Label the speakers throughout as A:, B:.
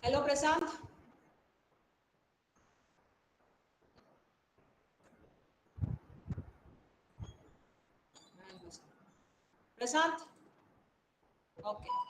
A: Hello, Prasant. Prasant. Okay.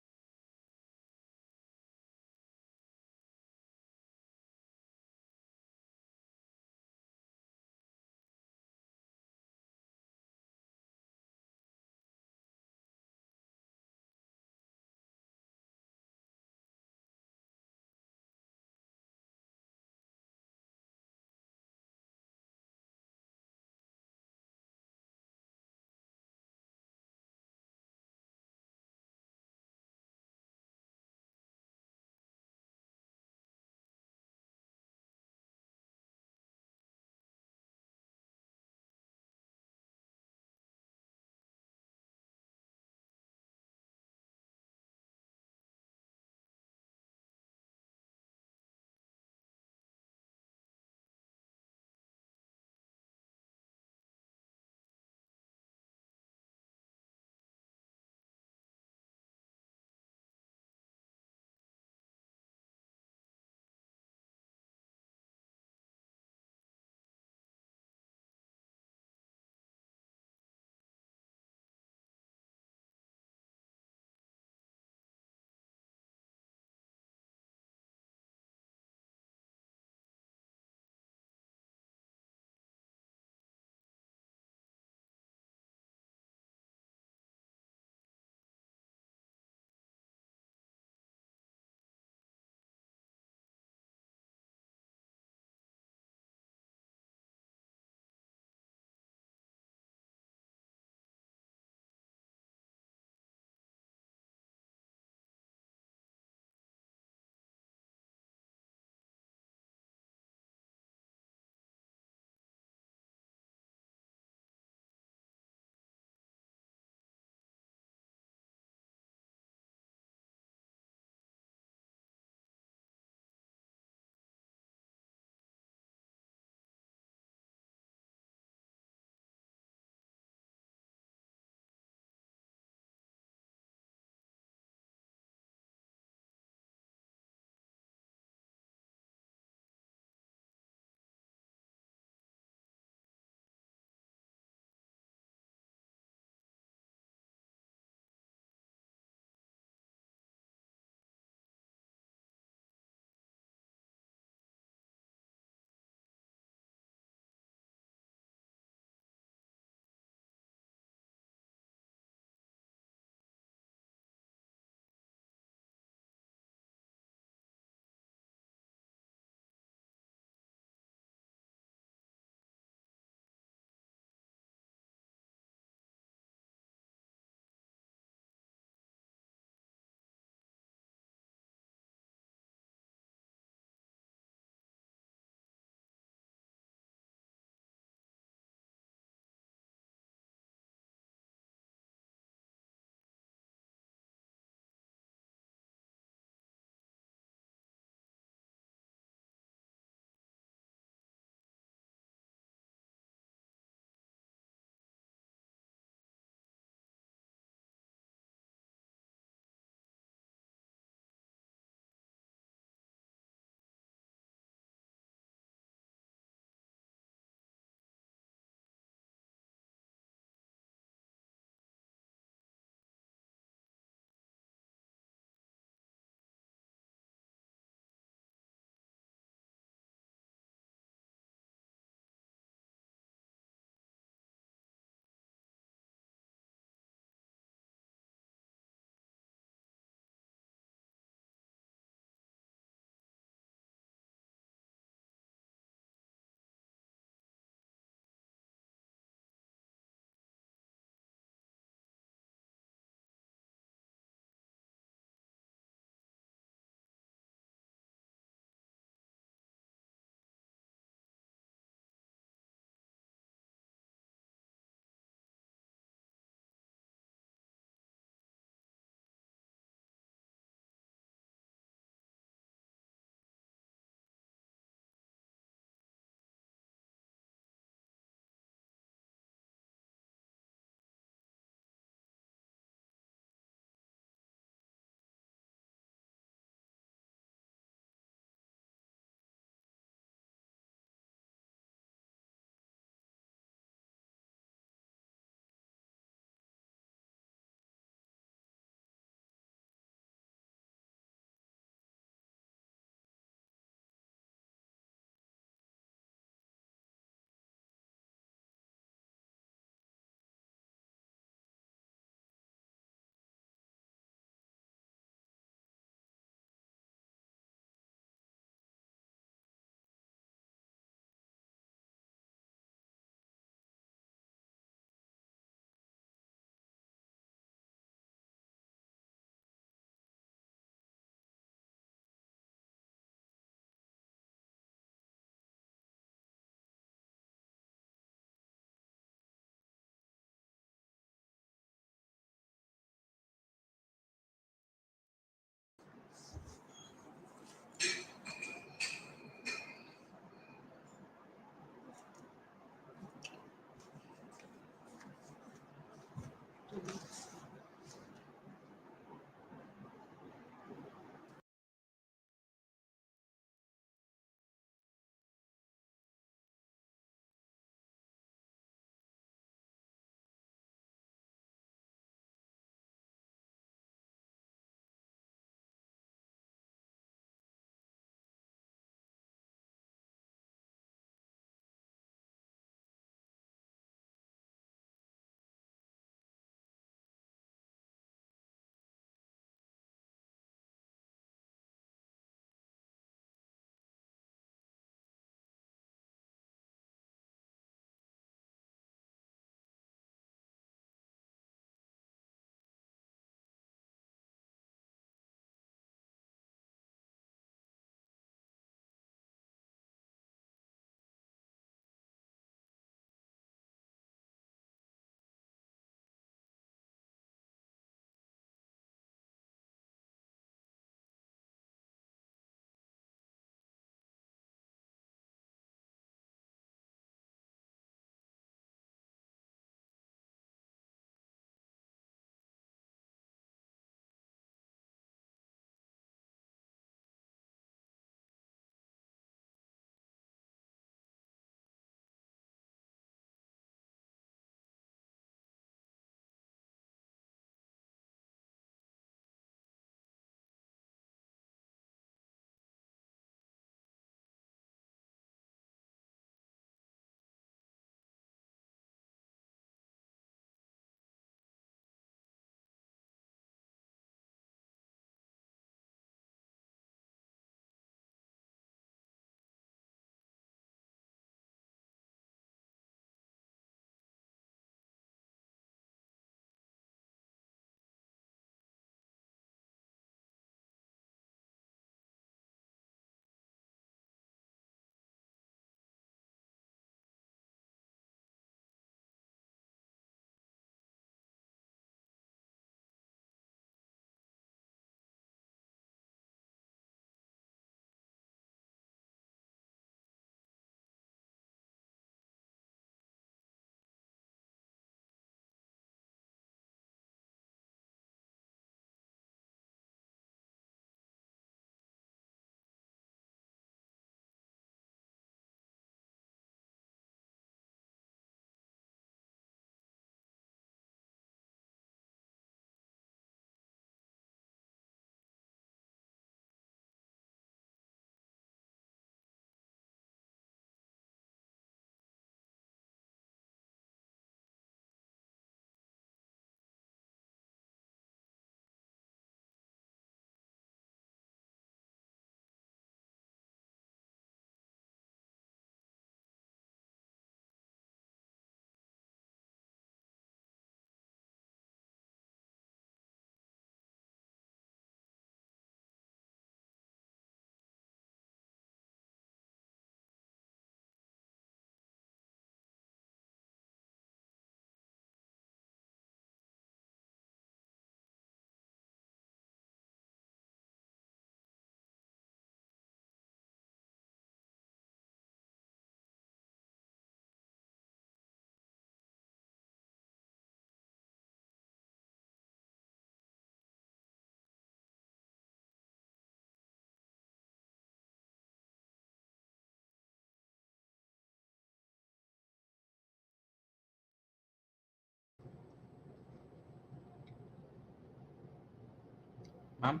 B: Ma'am,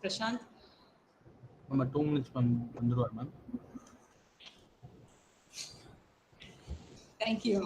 A: Prashant.
B: ma'am, 2 minutes வந்துருவார் ma'am.
A: Thank you.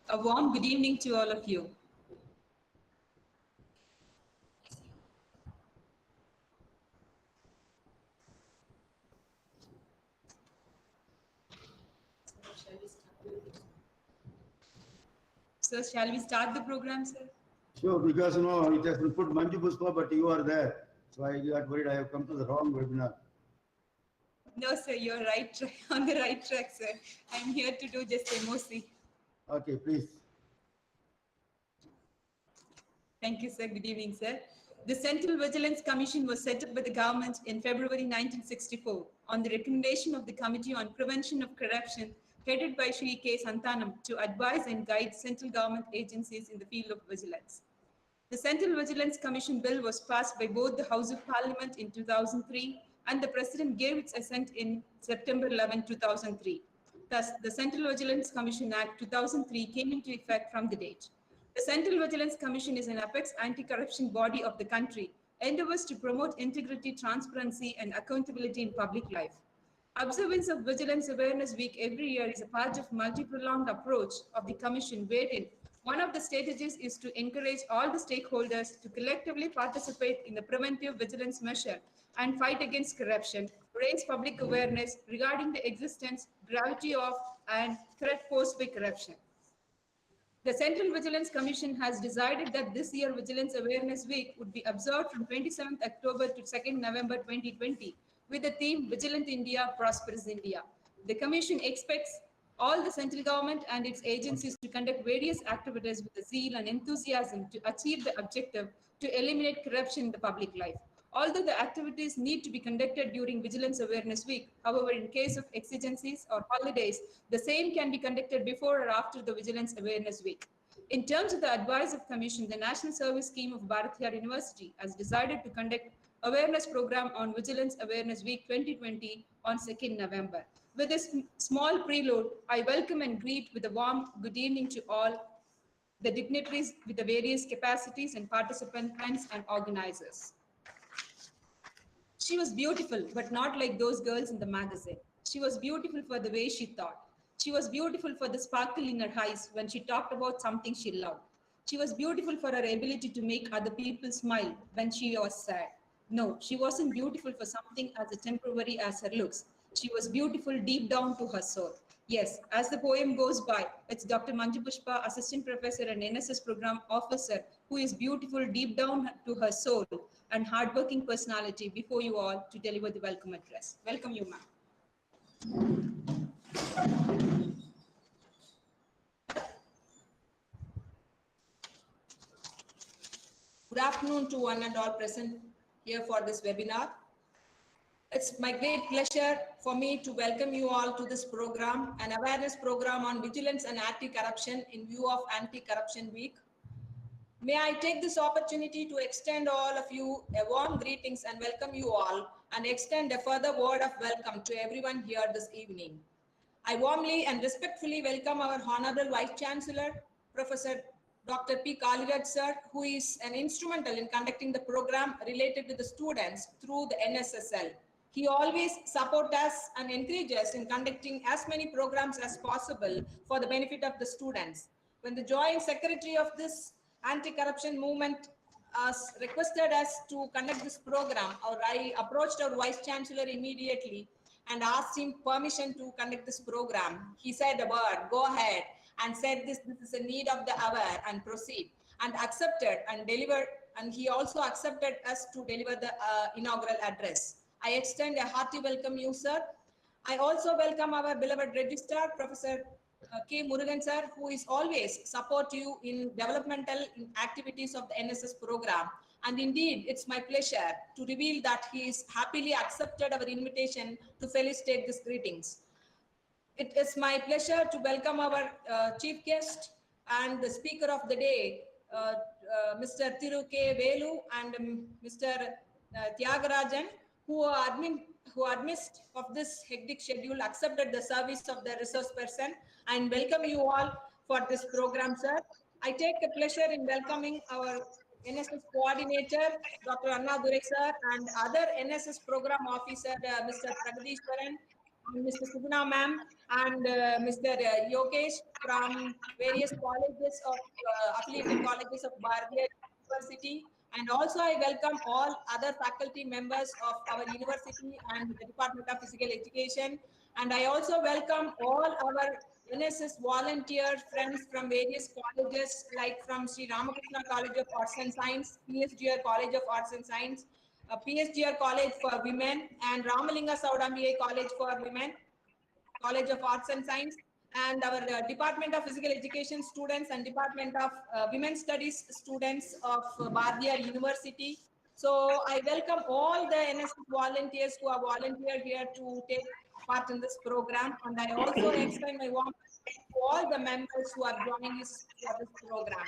A: A warm good evening to all of you. Sir, shall we start the program, sir?
C: Sure, because it has been put Manju Pushpa, but you are there. So I got worried I have come to the wrong webinar.
A: No, sir, you're right on the right track, sir. I'm here to do just MOC.
C: Okay, please.
A: Thank you, sir. Good evening, sir. The Central Vigilance Commission was set up by the government in February 1964 on the recommendation of the Committee on Prevention of Corruption, headed by Shri K. Santanam, to advise and guide central government agencies in the field of vigilance. The Central Vigilance Commission Bill was passed by both the House of Parliament in 2003 and the President gave its assent in September 11, 2003. Thus, the Central Vigilance Commission Act 2003 came into effect from the date. The Central Vigilance Commission is an apex anti-corruption body of the country, endeavors to promote integrity, transparency, and accountability in public life. Observance of Vigilance Awareness Week every year is a part of multi-pronged approach of the Commission, wherein one of the strategies is to encourage all the stakeholders to collectively participate in the preventive vigilance measure and fight against corruption, raise public awareness regarding the existence, gravity of, and threat posed by corruption. The Central Vigilance Commission has decided that this year Vigilance Awareness Week would be observed from 27th October to 2nd November 2020 with the theme Vigilant India, Prosperous India. The Commission expects all the central government and its agencies to conduct various activities with the zeal and enthusiasm to achieve the objective to eliminate corruption in the public life. Although the activities need to be conducted during Vigilance Awareness Week, however, in case of exigencies or holidays, the same can be conducted before or after the Vigilance Awareness Week. In terms of the advice of Commission, the National Service Scheme of Bharathiar University has decided to conduct awareness program on Vigilance Awareness Week 2020 on 2nd November. With this small prelude, I welcome and greet with a warm good evening to all the dignitaries with the various capacities and participants and organizers. She was beautiful, but not like those girls in the magazine. She was beautiful for the way she thought. She was beautiful for the sparkle in her eyes when she talked about something she loved. She was beautiful for her ability to make other people smile when she was sad. No, she wasn't beautiful for something as temporary as her looks. She was beautiful deep down to her soul. Yes, as the poem goes by, it's Dr. Manju Pushpa, Assistant Professor and NSS Program Officer, who is beautiful deep down to her soul and hardworking personality before you all to deliver the welcome address. Welcome you, ma'am. Good afternoon to one and all present here for this webinar. It's my great pleasure for me to welcome you all to this program, an awareness program on vigilance and anti-corruption in view of Anti-Corruption Week. May I take this opportunity to extend all of you a warm greetings and welcome you all and extend a further word of welcome to everyone here this evening. I warmly and respectfully welcome our Honorable Vice Chancellor, Professor Dr. P. Kaliraj sir, who is an instrumental in conducting the program related to the students through the NSSL. He always supports us and encourages us in conducting as many programs as possible for the benefit of the students. When the Joint Secretary of this anti-corruption movement requested us to conduct this program, I approached our Vice Chancellor immediately and asked him permission to conduct this program. He said a word, go ahead, and said this is a need of the hour and proceed, and accepted and delivered, and he also accepted us to deliver the inaugural address. I extend a hearty welcome you, sir. I also welcome our beloved registrar, Professor K. Murugan sir, who is always support you in developmental activities of the NSS program. And indeed, it's my pleasure to reveal that he is happily accepted our invitation to felicitate these greetings. It is my pleasure to welcome our chief guest and the speaker of the day, Mr. Thiru K. Velu and Mr. Tyagarajan, who amidst of this hectic schedule accepted the service of the resource person, and welcome you all for this program, sir. I take a pleasure in welcoming our NSS coordinator, Dr. Anna Durai sir, and other NSS program officer, Mr. Pragadishwaran, Mr. Subhana ma'am, and Mr. Yogesh from various colleges of affiliated colleges of Bharatiya University. And also I welcome all other faculty members of our university and the Department of Physical Education. And I also welcome all our NSS volunteer friends from various colleges, like from Sri Ramakrishna College of Arts and Science, PSGR College of Arts and Science, PSGR College for Women, and Ramalinga Saudambiya College for Women, College of Arts and Science, and our Department of Physical Education students and Department of Women's Studies students of Bardiyar University. So I welcome all the NSS volunteers who have volunteered here to take part in this program, and I also extend my warm thanks to all the members who are joining us for this program.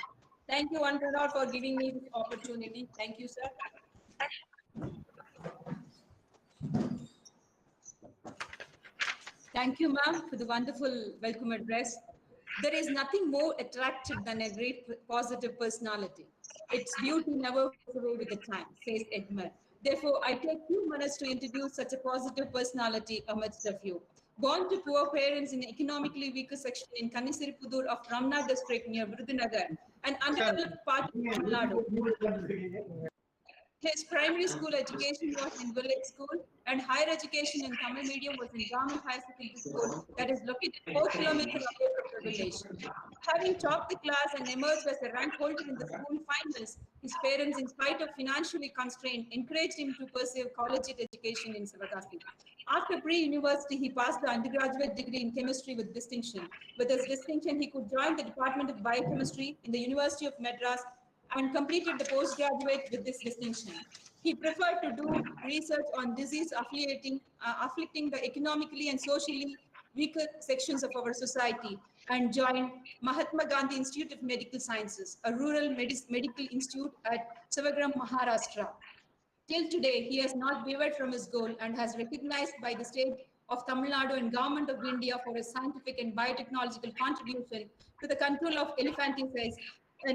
A: Thank you, one and all, for giving me this opportunity. Thank you, sir. Thank you, ma'am, for the wonderful welcome address. There is nothing more attractive than a great positive personality. Its beauty never fades away with the time, says Edmund. Therefore, I take few minutes to introduce such a positive personality amidst of you. Born to poor parents in an economically weaker section in Kanisiripudur of Ramna district near Virudhunagar, an undeveloped part of Tamil Nadu. His primary school education was in village school, and higher education in Tamil medium was in Government High Secondary School that is located 4 kilometers away from the village. Having topped the class and emerged as a rank holder in the school finals, his parents, in spite of financially constraint, encouraged him to pursue collegiate education in Sivakasi. After pre-university, he passed the undergraduate degree in chemistry with distinction. With his distinction, he could join the Department of Biochemistry in the University of Madras and completed the postgraduate with this distinction. He preferred to do research on disease afflicting the economically and socially weaker sections of our society, and joined Mahatma Gandhi Institute of Medical Sciences, a rural medical institute at Sevagram, Maharashtra. Till today, he has not wavered from his goal and has recognized by the state of Tamil Nadu and Government of India for his scientific and biotechnological contribution to the control of elephantiasis, a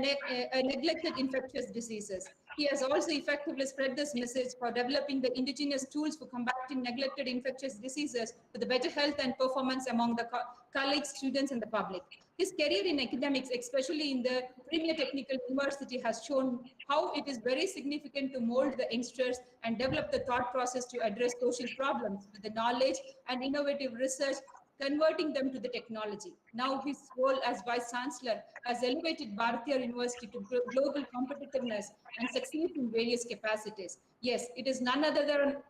A: neglected infectious diseases. He has also effectively spread this message for developing the indigenous tools for combating neglected infectious diseases for the better health and performance among the colleagues, students, and the public. His career in academics, especially in the Premier Technical University, has shown how it is very significant to mold the youngsters and develop the thought process to address social problems with the knowledge and innovative research, converting them to the technology. Now his role as Vice Chancellor has elevated Bharatiya University to global competitiveness and succeeds in various capacities. Yes, it is none other than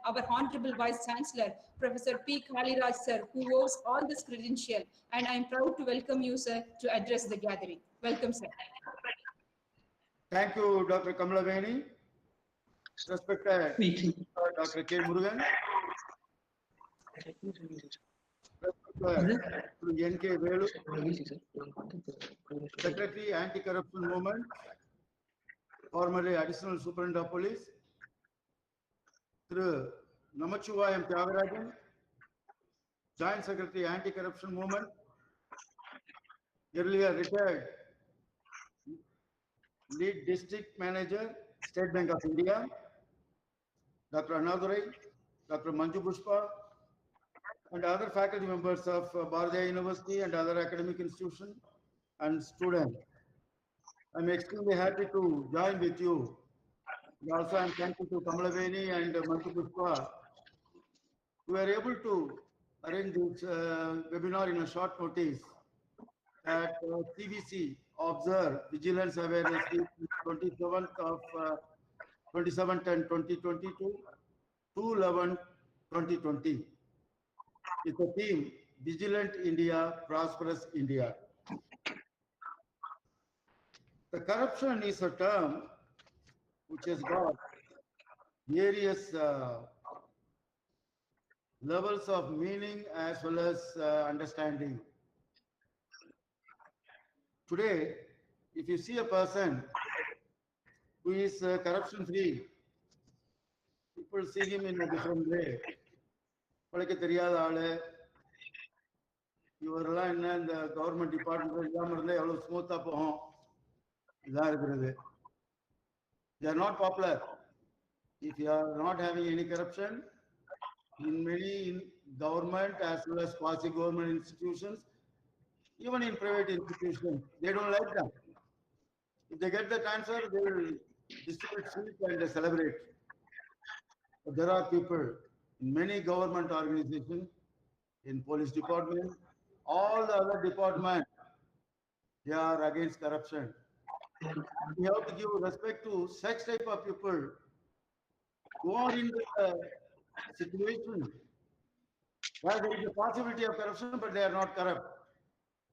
A: our Honorable Vice Chancellor, Professor P. Kaliraj, sir, who holds all this credential, and I am proud to welcome you, sir, to address the gathering. Welcome, sir.
C: Thank you, Dr. Kamalaveni. Respected Dr. K. Murugan. N.K. Velu, Secretary, Anti-Corruption Movement, formerly Additional Superintendent of Police, through Namachuvayam Tyagarajan, Joint Secretary, Anti-Corruption Movement, earlier retired Lead District Manager, State Bank of India, Dr. Annadurai, Dr. Manju Pushpa, and other faculty members of Bardiyar University and other academic institutions and students. I'm extremely happy to join with you. Also, I'm thankful to Kamalaveni and Manju Pushpa. We were able to arrange this webinar in a short notice at CVC Observe Vigilance Awareness Week 27th of 27th and 2022, 2/11/2020. It's a theme, Vigilant India, Prosperous India. The corruption is a term which has got various levels of meaning as well as understanding. Today, if you see a person who is corruption free, people see him in a different way. பழைக்க தெரியாத ஆளு இவரெல்லாம் என்ன இந்த government department இல்லாம இருந்தா எவ்வளவு ஸ்மூத்தா போகும் இதான் இருக்கிறது. They are not popular. If you are not having any corruption in many government as well as quasi-government institutions, even in private institutions, they don't like them. If they get the transfer, they will distribute sweets and celebrate. But there are people in many government organizations, in police department, all the other departments, they are against corruption. We have to give respect to such type of people who are in the situation where there is a possibility of corruption, but they are not corrupt.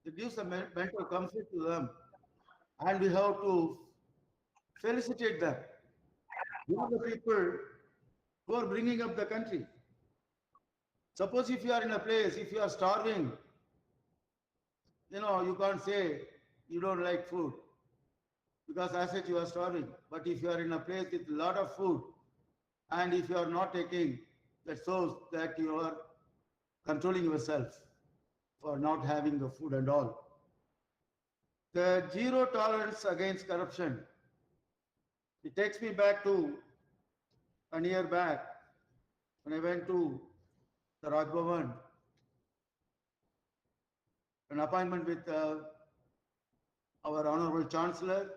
C: It gives a mental comfort to them, and we have to felicitate them. These are the people who are bringing up the country. Suppose if you are in a place, if you are starving, you can't say you don't like food because as such you are starving. But if you are in a place with a lot of food and if you are not taking, that shows that you are controlling yourself for not having the food and all. The zero tolerance against corruption, it takes me back to a year back when I went to the Raj Bhavan, an appointment with our Honorable Chancellor,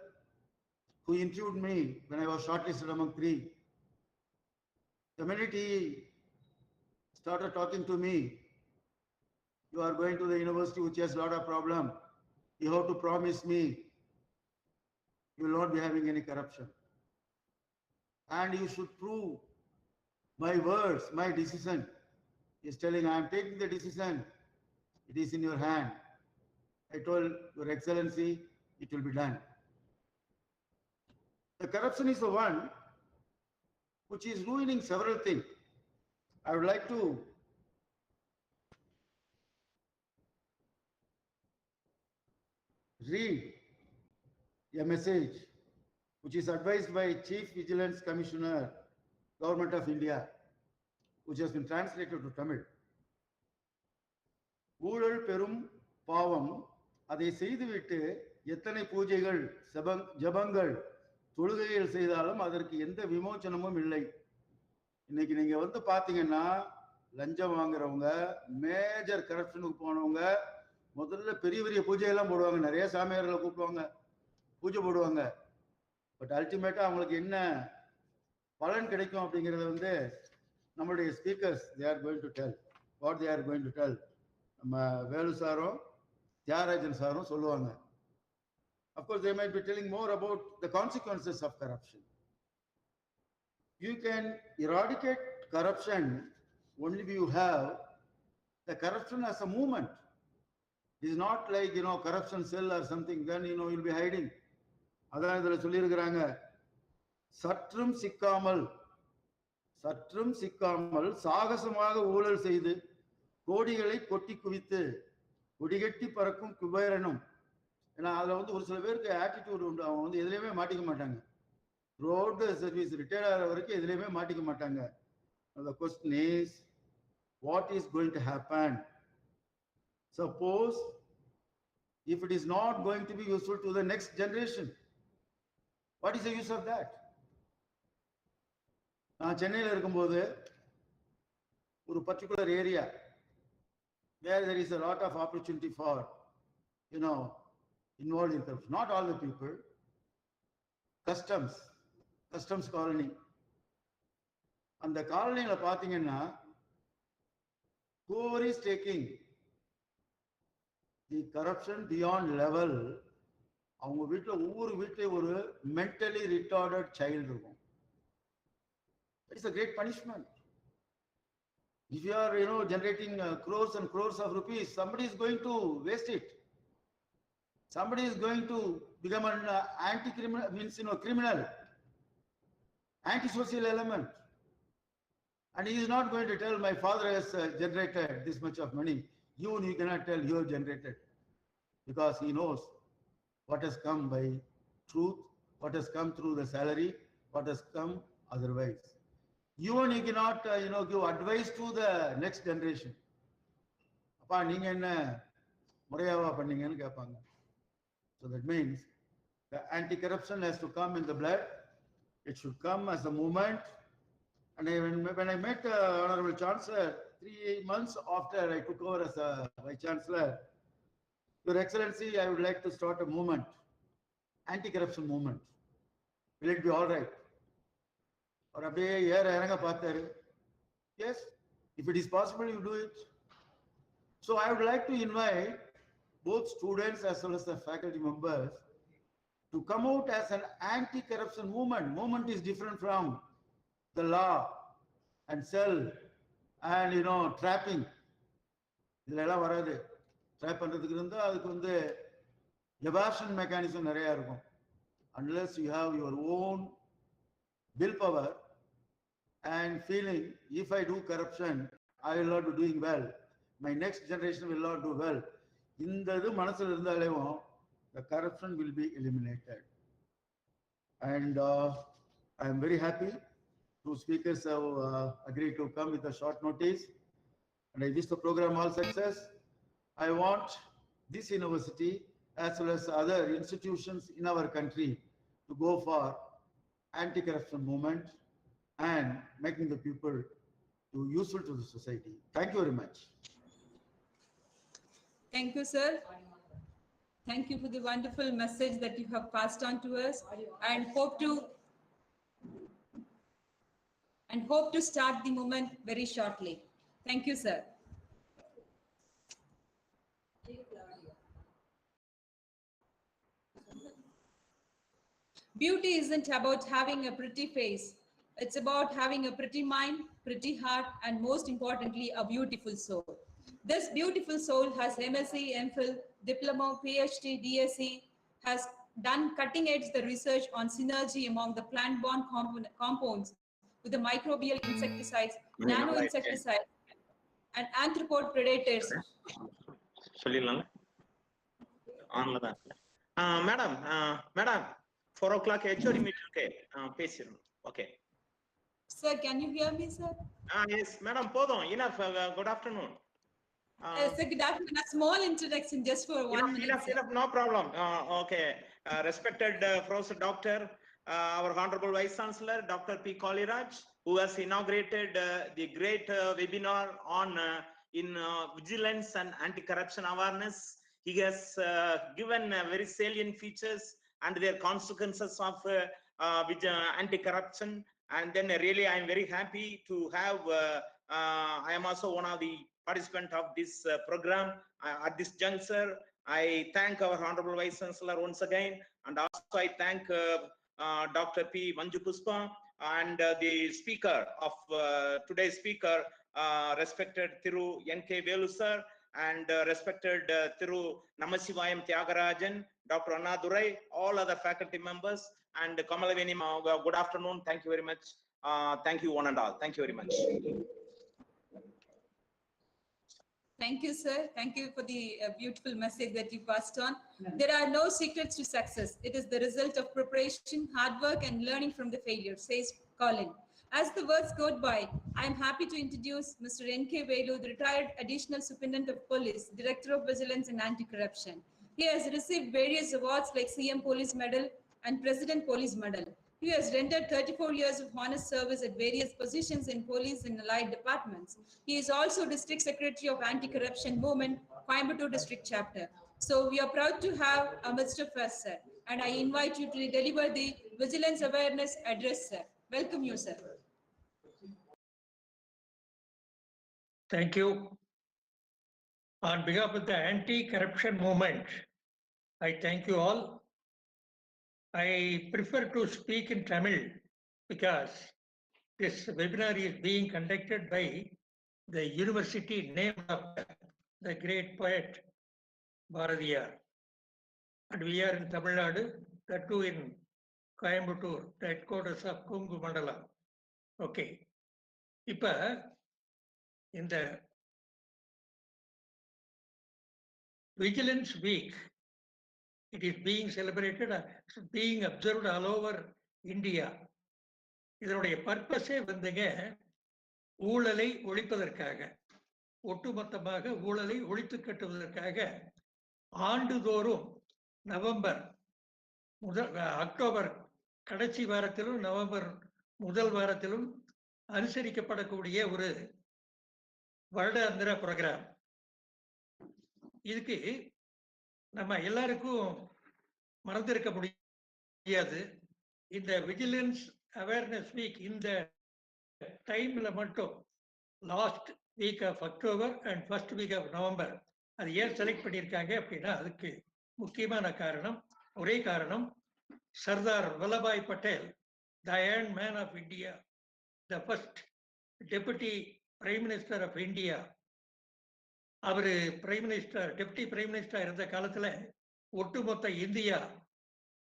C: who interviewed me when I was shortlisted among 3. The minute he started talking to me, you are going to the university which has a lot of problem. You have to promise me you will not be having any corruption. And you should prove my words, my decision. He is telling, I am taking the decision. It is in your hand. I told Your Excellency, it will be done. The corruption is the one which is ruining several things. I would like to read a message which is advised by Chief Vigilance Commissioner, Government of India, which has been translated to Tamil. ஊழல் பெரும் பாவம், அதை செய்துவிட்டு எத்தனை பூஜைகள் ஜபங்கள் தொழுகைகள் செய்தாலும் அதற்கு எந்த விமோச்சனமும் இல்லை. இன்னைக்கு நீங்க வந்து பாத்தீங்கன்னா லஞ்சம் வாங்குறவங்க, மேஜர் கரப்ஷனுக்கு போனவங்க முதல்ல பெரிய பெரிய பூஜையெல்லாம் போடுவாங்க, நிறைய சாமியார்களை கூப்பிடுவாங்க, பூஜை போடுவாங்க. பட் அல்டிமேட்டா அவங்களுக்கு என்ன பலன் கிடைக்கும் அப்படிங்கறத வந்து நம்மளுடைய speakers they are going to tell what they are going to tell. நம்ம வேலு சாரும் தியாகராஜன் சாரும் சொல்லுவாங்க. Of course, they might be telling more about the consequences of corruption. You can eradicate corruption only if you have the corruption as a movement. It is not like, corruption cell or something, then, you'll be hiding. அதான் இதுல சொல்லியிருக்கிறாங்க, சற்றும் சிக்காமல் சாகசமாக ஊழல் செய்து கோடிகளை கொட்டி குவித்து கொடிகட்டி பறக்கும் குபேரனும். ஏன்னா அதுல வந்து ஒரு சில பேருக்கு ஆட்டிடியூட் உண்டு, அவங்க வந்து எதுலையுமே மாட்டிக்க மாட்டாங்க. ரோட் சர்வீஸ் ரிட்டையர்ட் ஆகிற வரைக்கும் எதுலையுமே மாட்டிக்க மாட்டாங்க. The question is, what is going to happen? Suppose if it is not going to be useful to the next generation, what is the use of that? நான் சென்னையில் இருக்கும்போது ஒரு particular area where there is a lot of opportunity for, involved in corruption. Not all the people. Customs colony. அந்த காலனியில பாத்தீங்கன்னா whoever is taking the corruption beyond level, அவங்க வீட்டுல ஒவ்வொரு வீட்லயும் ஒரு mentally retarded child இருக்கும். It's a great punishment. If you are, generating crores and crores of rupees, somebody is going to waste it. Somebody is going to become an anti-criminal, criminal, anti-social element. And he is not going to tell, my father has generated this much of money. You cannot tell you have generated. Because he knows what has come by truth, what has come through the salary, what has come otherwise. You cannot, give advice to the next generation. அப்பா நீங்க என்ன முறையாவா பண்ணீங்கன்னு கேட்பாங்க. So that means the anti-corruption has to come in the blood. It should come as a movement. And when I met Honorable Chancellor 3 months after I took over as a Vice Chancellor, Your Excellency, I would like to start a movement, anti-corruption movement. Will it be all right? Or அப்படியே ஏற இறங்க பார்த்தாரு. Yes, if it is possible, you do it. So I would like to invite both students as well as the faculty members to come out as an anti-corruption movement. Movement is different from the law and cell and trapping. இதெல்லாம் வராது. Drop பண்றதுக்கு இருந்தா அதுக்கு வந்து எவாஷன் mechanism நிறைய இருக்கும். Unless you have your own willpower and feeling, if I do corruption, I will not be doing well. My next generation will not do well. இந்த இது மனசுல இருந்தாலேவும் the corruption will be eliminated. And I am very happy. Two speakers have agreed to come with a short notice. And I wish the program all success. I want this university as well as other institutions in our country to go for anti-corruption movement and making the people useful to the society. Thank you very much.
A: Thank you, sir. Thank you for the wonderful message that you have passed on to us, and hope to start the movement very shortly. Thank you, sir. Beauty isn't about having a pretty face. It's about having a pretty mind, pretty heart, and most importantly, a beautiful soul. This beautiful soul has MSc, MPhil, Diploma, PhD, DSc, has done cutting-edge the research on synergy among the plant-borne compounds with the microbial insecticides, nano-insecticides, and arthropod predators.
D: Madam, 4 o'clock HOD meeting, okay? Okay.
A: Sir, can you hear me, sir?
D: Yes, madam, enough. Good afternoon.
A: Sir, good afternoon. A small introduction just for 1 minute.
D: Enough, no problem. Okay. Respected Professor Doctor, our Honorable Vice Chancellor, Dr. P. Kaliraj, who has inaugurated the great webinar on vigilance and anti-corruption awareness. He has given very salient features and their consequences of anti-corruption. And then really, I am very happy to have, I am also one of the participants of this program. At this juncture, I thank our Honorable Vice Chancellor once again. And also I thank Dr. P. Manju Puspa and the speaker of today's speaker, respected Thiru N.K. Velu sir, and respected Thiru Namasivayam Tyagarajan, Dr. Annadurai, all other faculty members, and Kamalaveni, good afternoon. Thank you very much. Thank you one and all. Thank you very much.
A: Thank you, sir. Thank you for the beautiful message that you passed on. There are no secrets to success. It is the result of preparation, hard work, and learning from the failure, says Colin. As the words go by, I am happy to introduce Mr. N.K. Velu, the retired Additional Superintendent of Police, Director of Vigilance and Anti-Corruption. He has received various awards like CM Police Medal and President Police Medal. He has rendered 34 years of honest service at various positions in police and allied departments. He is also District Secretary of Anti-Corruption Movement, Coimbatore District Chapter. So we are proud to have amidst of us, sir. And I invite you to deliver the Vigilance Awareness Address, sir. Welcome you, sir.
E: Thank you. On behalf of the anti-corruption movement, I thank you all. I prefer to speak in Tamil because this webinar is being conducted by the university named after the great poet Bharatiyar. And we are in Tamil Nadu, that too in Coimbatore, the headquarters of Kungu Mandala. Okay. Ipa, in the Vigilance Week, it is being celebrated, being observed all over India. இதனுடைய பர்பஸே வந்துங்க ஊழலை ஒழிப்பதற்காக, ஒட்டுமொத்தமாக ஊழலை ஒழித்து கட்டுவதற்காக ஆண்டுதோறும் October கடைசி வாரத்திலும் November முதல் வாரத்திலும் அனுசரிக்கப்படக்கூடிய ஒரு வருடாந்திர ப்ரோக்ராம். இதுக்கு நம்ம எல்லாருக்கும் மறந்திருக்க முடியாது. இந்த விஜிலன்ஸ் அவேர்னஸ் வீக் இந்த டைம்ல மட்டும் last week of October and first week of November. அது ஏன் செலக்ட் பண்ணியிருக்காங்க அப்படின்னா அதுக்கு முக்கியமான காரணம், ஒரே காரணம், Sardar Vallabhbhai Patel, the iron man of India, the first deputy prime minister of India, அவரு prime minister, deputy prime minister இருந்த காலத்துல ஒட்டுமொத்த இந்தியா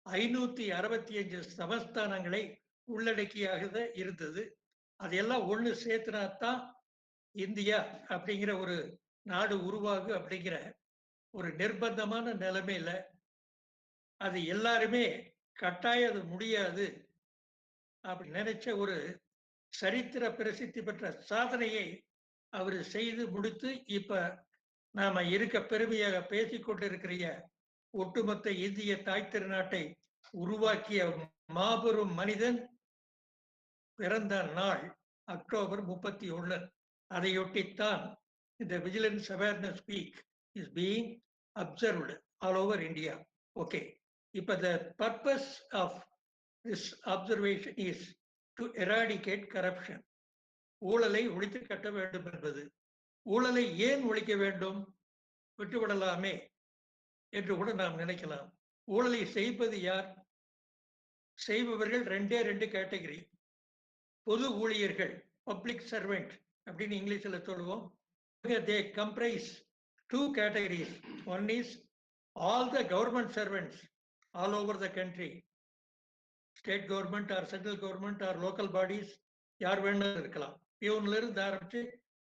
E: 565 சமஸ்தானங்களை உள்ளடக்கியாக இருந்தது. அதையெல்லாம் ஒண்ணு சேர்த்துனாத்தான் இந்தியா அப்படிங்கிற ஒரு நாடு உருவாகு அப்படிங்கிற ஒரு நிர்பந்தமான நிலைமையில அது எல்லாருமே கட்டாயம் அது முடியாது அப்படி நினைச்ச ஒரு சரித்திர பிரசித்தி பெற்ற சாதனையை அவர் செய்து முடித்து இப்ப நாம இருக்க பெருமையாக பேசிக் கொண்டிருக்கிற ஒட்டுமொத்த இந்திய தாய் திருநாட்டை உருவாக்கிய மாபெரும் மனிதன் பிறந்த நாள் அக்டோபர் 31. அதையொட்டித்தான் இந்த vigilance awareness week is being observed all over India. Okay, இப்ப the purpose of this observation is to eradicate corruption. ஊழலை ஒழித்து கட்ட வேண்டும் என்பது. ஊழலை ஏன் ஒழிக்க வேண்டும்? விட்டுவிடலாமே என்று கூட நாம் நினைக்கலாம். ஊழலை செய்வது யார்? செய்பவர்கள் ரெண்டு கேட்டகரி. பொது ஊழியர்கள், பப்ளிக் சர்வெண்ட் அப்படின்னு இங்கிலீஷ்ல சொல்லுவோம். they comprise two categories. One is all the government servants all over the country, state government or central government or local bodies, யார் வேணாலும் இருக்கலாம். பியூன்ல இருந்து ஆரம்பிச்சு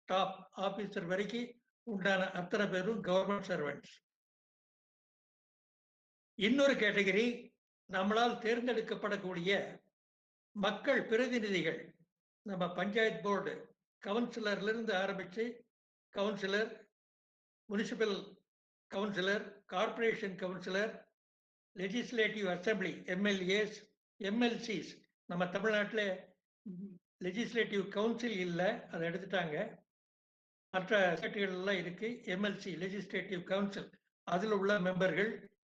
E: டாப் ஆபீசர் வரைக்கும் உண்டான அத்தனை பேரும் கவர்மெண்ட் சர்வெண்ட்ஸ். இன்னொரு கேட்டகரி நம்மளால் தேர்ந்தெடுக்கப்படக்கூடிய மக்கள் பிரதிநிதிகள். நம்ம பஞ்சாயத்து போர்டு கவுன்சிலர்ல இருந்து ஆரம்பிச்சு councillor, municipal councillor, corporation councillor, legislative assembly, MLAs, MLCs. நம்ம தமிழ்நாட்டில் லெஜிஸ்லேட்டிவ் கவுன்சில் இல்லை, அதை எடுத்துட்டாங்க. மற்ற ஸ்டேட்டுகள் எல்லாம் இருக்கு எம்எல்சி, லெஜிஸ்லேட்டிவ் கவுன்சில், அதில் உள்ள மெம்பர்கள்.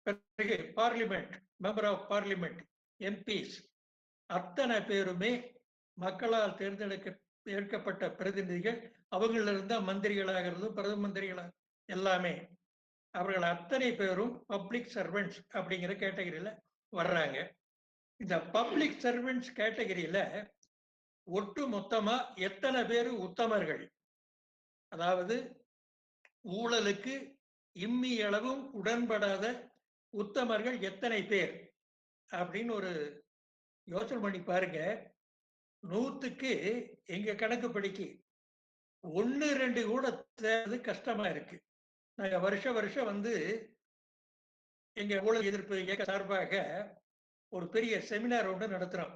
E: பிறகு parliament, member of parliament, MPs, அத்தனை பேருமே மக்களால் தேர்ந்தெடுக்கப்பட்ட பிரதிநிதிகள். அவங்களிலிருந்தா மந்திரிகளாகிறதும் பிரதம மந்திரிகளாக எல்லாமே. அவர்கள் அத்தனை பேரும் பப்ளிக் சர்வெண்ட்ஸ் அப்படிங்கிற கேட்டகரியில வர்றாங்க. இந்த பப்ளிக் சர்வெண்ட்ஸ் கேட்டகரியில ஒட்டு மொத்தமா எத்தனை பேர் உத்தமர்கள், அதாவது ஊழலுக்கு இம்மி அளவும் உடன்படாத உத்தமர்கள் எத்தனை பேர் அப்படின்னு ஒரு யோசனை பண்ணி பாருங்க. 100க்கு எங்க கணக்கு படிக்கு 1-2 கூட தேர்றது கஷ்டமா இருக்கு. நாங்க வருஷம் வந்து எங்க ஊழல் எதிர்ப்பு இயக்க சார்பாக ஒரு பெரிய செமினார் ஒன்று நடத்துறோம்.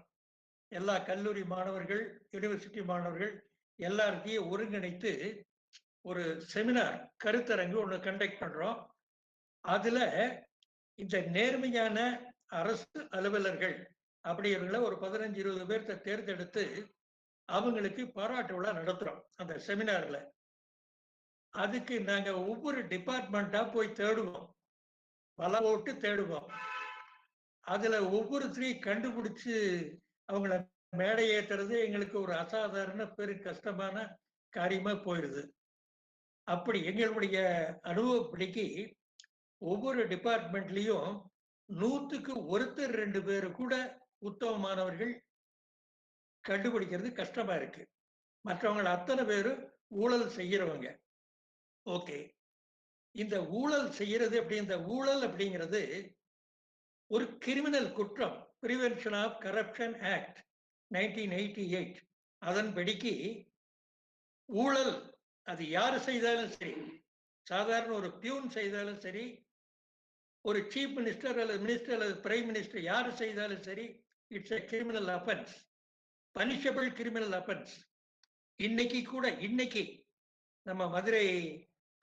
E: எல்லா கல்லூரி மாணவர்கள், யூனிவர்சிட்டி மாணவர்கள் எல்லாத்தையும் ஒருங்கிணைத்து ஒரு செமினார், கருத்தரங்கு ஒன்று கண்டக்ட் பண்றோம். அதுல இந்த நேர்மையான அரசு அலுவலர்கள் அப்படிங்கிற ஒரு 15-20 பேர்த்த தேர்ந்தெடுத்து அவங்களுக்கு பாராட்டு விழா நடத்துறோம். அந்த செமினார்ல அதுக்கு நாங்க ஒவ்வொரு டிபார்ட்மெண்டா போய் தேடுவோம், பல போட்டு தேடுவோம். அதுல ஒவ்வொருத்தரையும் கண்டுபிடிச்சு அவங்கள மேடை ஏத்துறது எங்களுக்கு ஒரு அசாதாரண பெரு கஷ்டமான காரியமா போயிடுது. அப்படி எங்களுடைய அனுபவப்படிக்கு ஒவ்வொரு டிபார்ட்மெண்ட்லயும் 100க்கு 1-2 பேரு கூட உத்தமமானவர்கள் கண்டுபிடிக்கிறது கஷ்டமா இருக்கு. மற்றவங்க அத்தனை பேரும் ஊழல் செய்யறவங்க. ஓகே, இந்த ஊழல் செய்யறது அப்படி, இந்த ஊழல் அப்படிங்கிறது ஒரு கிரிமினல் குற்றம். பிரிவென்ஷன் ஆஃப் கரப்ஷன் ஆக்ட் 1988 அதன்படிக்கு ஊழல் அது யாரு செய்தாலும் சரி, சாதாரண ஒரு பியூன் செய்தாலும் சரி, ஒரு சீஃப் மினிஸ்டர் அல்லது மினிஸ்டர் அல்லது பிரைம் மினிஸ்டர் யாரு செய்தாலும் சரி, it's a criminal offence, punishable criminal offence. இன்னைக்கு நம்ம மதுரை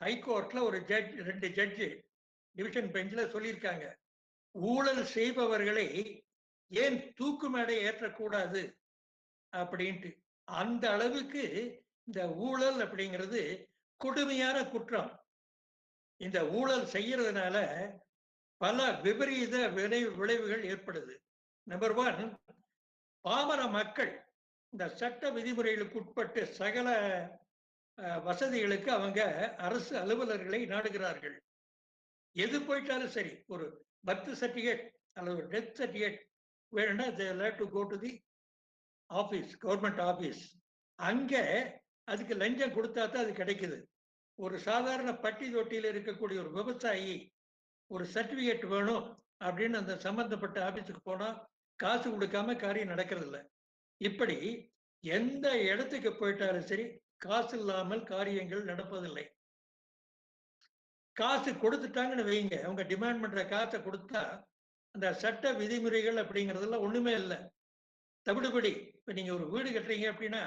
E: ஹைகோர்ட்ல ஒரு ஜட்ஜ், 2 ஜட்ஜு டிவிஷன் பெஞ்சில் சொல்லியிருக்காங்க, ஊழல் செய்பவர்களை ஏன் தூக்கு மேடை ஏற்றக்கூடாது அப்படின்ட்டு. அந்த அளவுக்கு இந்த ஊழல் அப்படிங்கிறது கொடுமையான குற்றம். இந்த ஊழல் செய்யறதுனால பல விபரீத விளைவுகள் ஏற்படுது. நம்பர் 1, பாமர மக்கள் இந்த சட்ட விதிமுறைகளுக்கு உட்பட்டு சகல வசதிகளுக்கு அவங்க அரசு அலுவலர்களை நாடுகிறார்கள். எது போயிட்டாலும் சரி, ஒரு பர்த் சர்டிபிகேட் அல்லது ஒரு டெத் சர்டிபிகேட் வேணும்னா they have to go to the office, government office. அங்க அதுக்கு லஞ்சம் கொடுத்தா தான் அது கிடைக்குது. ஒரு சாதாரண பட்டி தொட்டியில் இருக்கக்கூடிய ஒரு விவசாயி ஒரு சர்டிபிகேட் வேணும் அப்படின்னு அந்த சம்பந்தப்பட்ட ஆபீஸுக்கு போனா காசு கொடுக்காம காரியம் நடக்கிறது இல்லை. இப்படி எந்த இடத்துக்கு போயிட்டாலும் சரி, காசு இல்லாமல் காரியங்கள் நடப்பதில்லை. காசு கொடுத்துட்டாங்கன்னு வைங்க, அவங்க டிமாண்ட் பண்ற காசை கொடுத்தா அந்த சட்ட விதிமுறைகள் அப்படிங்கறதெல்லாம் ஒண்ணுமே இல்லை, தவிடுபடி. இப்ப நீங்க ஒரு வீடு கட்டுறீங்க அப்படின்னா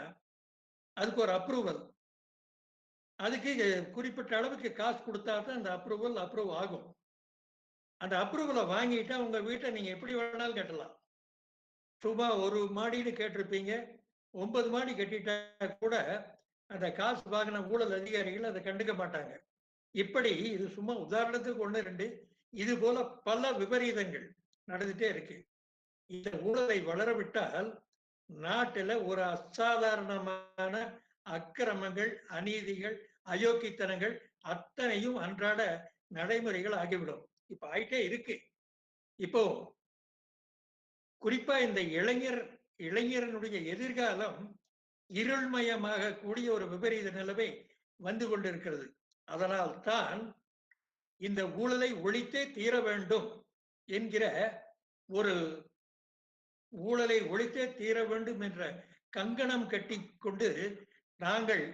E: அதுக்கு ஒரு அப்ரூவல், அதுக்கு குறிப்பிட்ட அளவுக்கு காசு கொடுத்தா தான் அந்த அப்ரூவ் ஆகும். அந்த அப்ரூவலை வாங்கிட்டா உங்க வீட்டை நீங்க எப்படி வேணாலும் கட்டலாம். சும்மா ஒரு மாடின்னு கேட்டிருப்பீங்க, 9 மாடி கட்டிட்டா கூட அந்த காசு வாங்கின ஊழல் அதிகாரிகள் அதை கண்டுக்க மாட்டாங்க. இப்படி இது சும்மா உதாரணத்துக்கு 1, 2, இது போல பல விபரீதங்கள் நடந்துட்டே இருக்கு. இந்த ஊழலை வளரவிட்டால் நாட்டில் ஒரு அசாதாரணமான அக்கிரமங்கள், அநீதிகள், அயோக்கித்தனங்கள் அத்தனையும் அன்றாட நடைமுறைகள் ஆகிவிடும். இப்ப ஆயிட்டே இருக்கு. இப்போ குறிப்பா இந்த இளைஞரனுடைய எதிர்காலம் இருள்மயமாக கூடிய ஒரு விபரீத நிலைமை வந்து கொண்டிருக்கிறது. அதனால் தான் இந்த ஊழலை ஒழித்தே தீர வேண்டும் என்கிற ஒரு ஊழலை ஒழித்தே தீர வேண்டும் என்ற கங்கணம் கட்டி கொண்டு நாங்கள்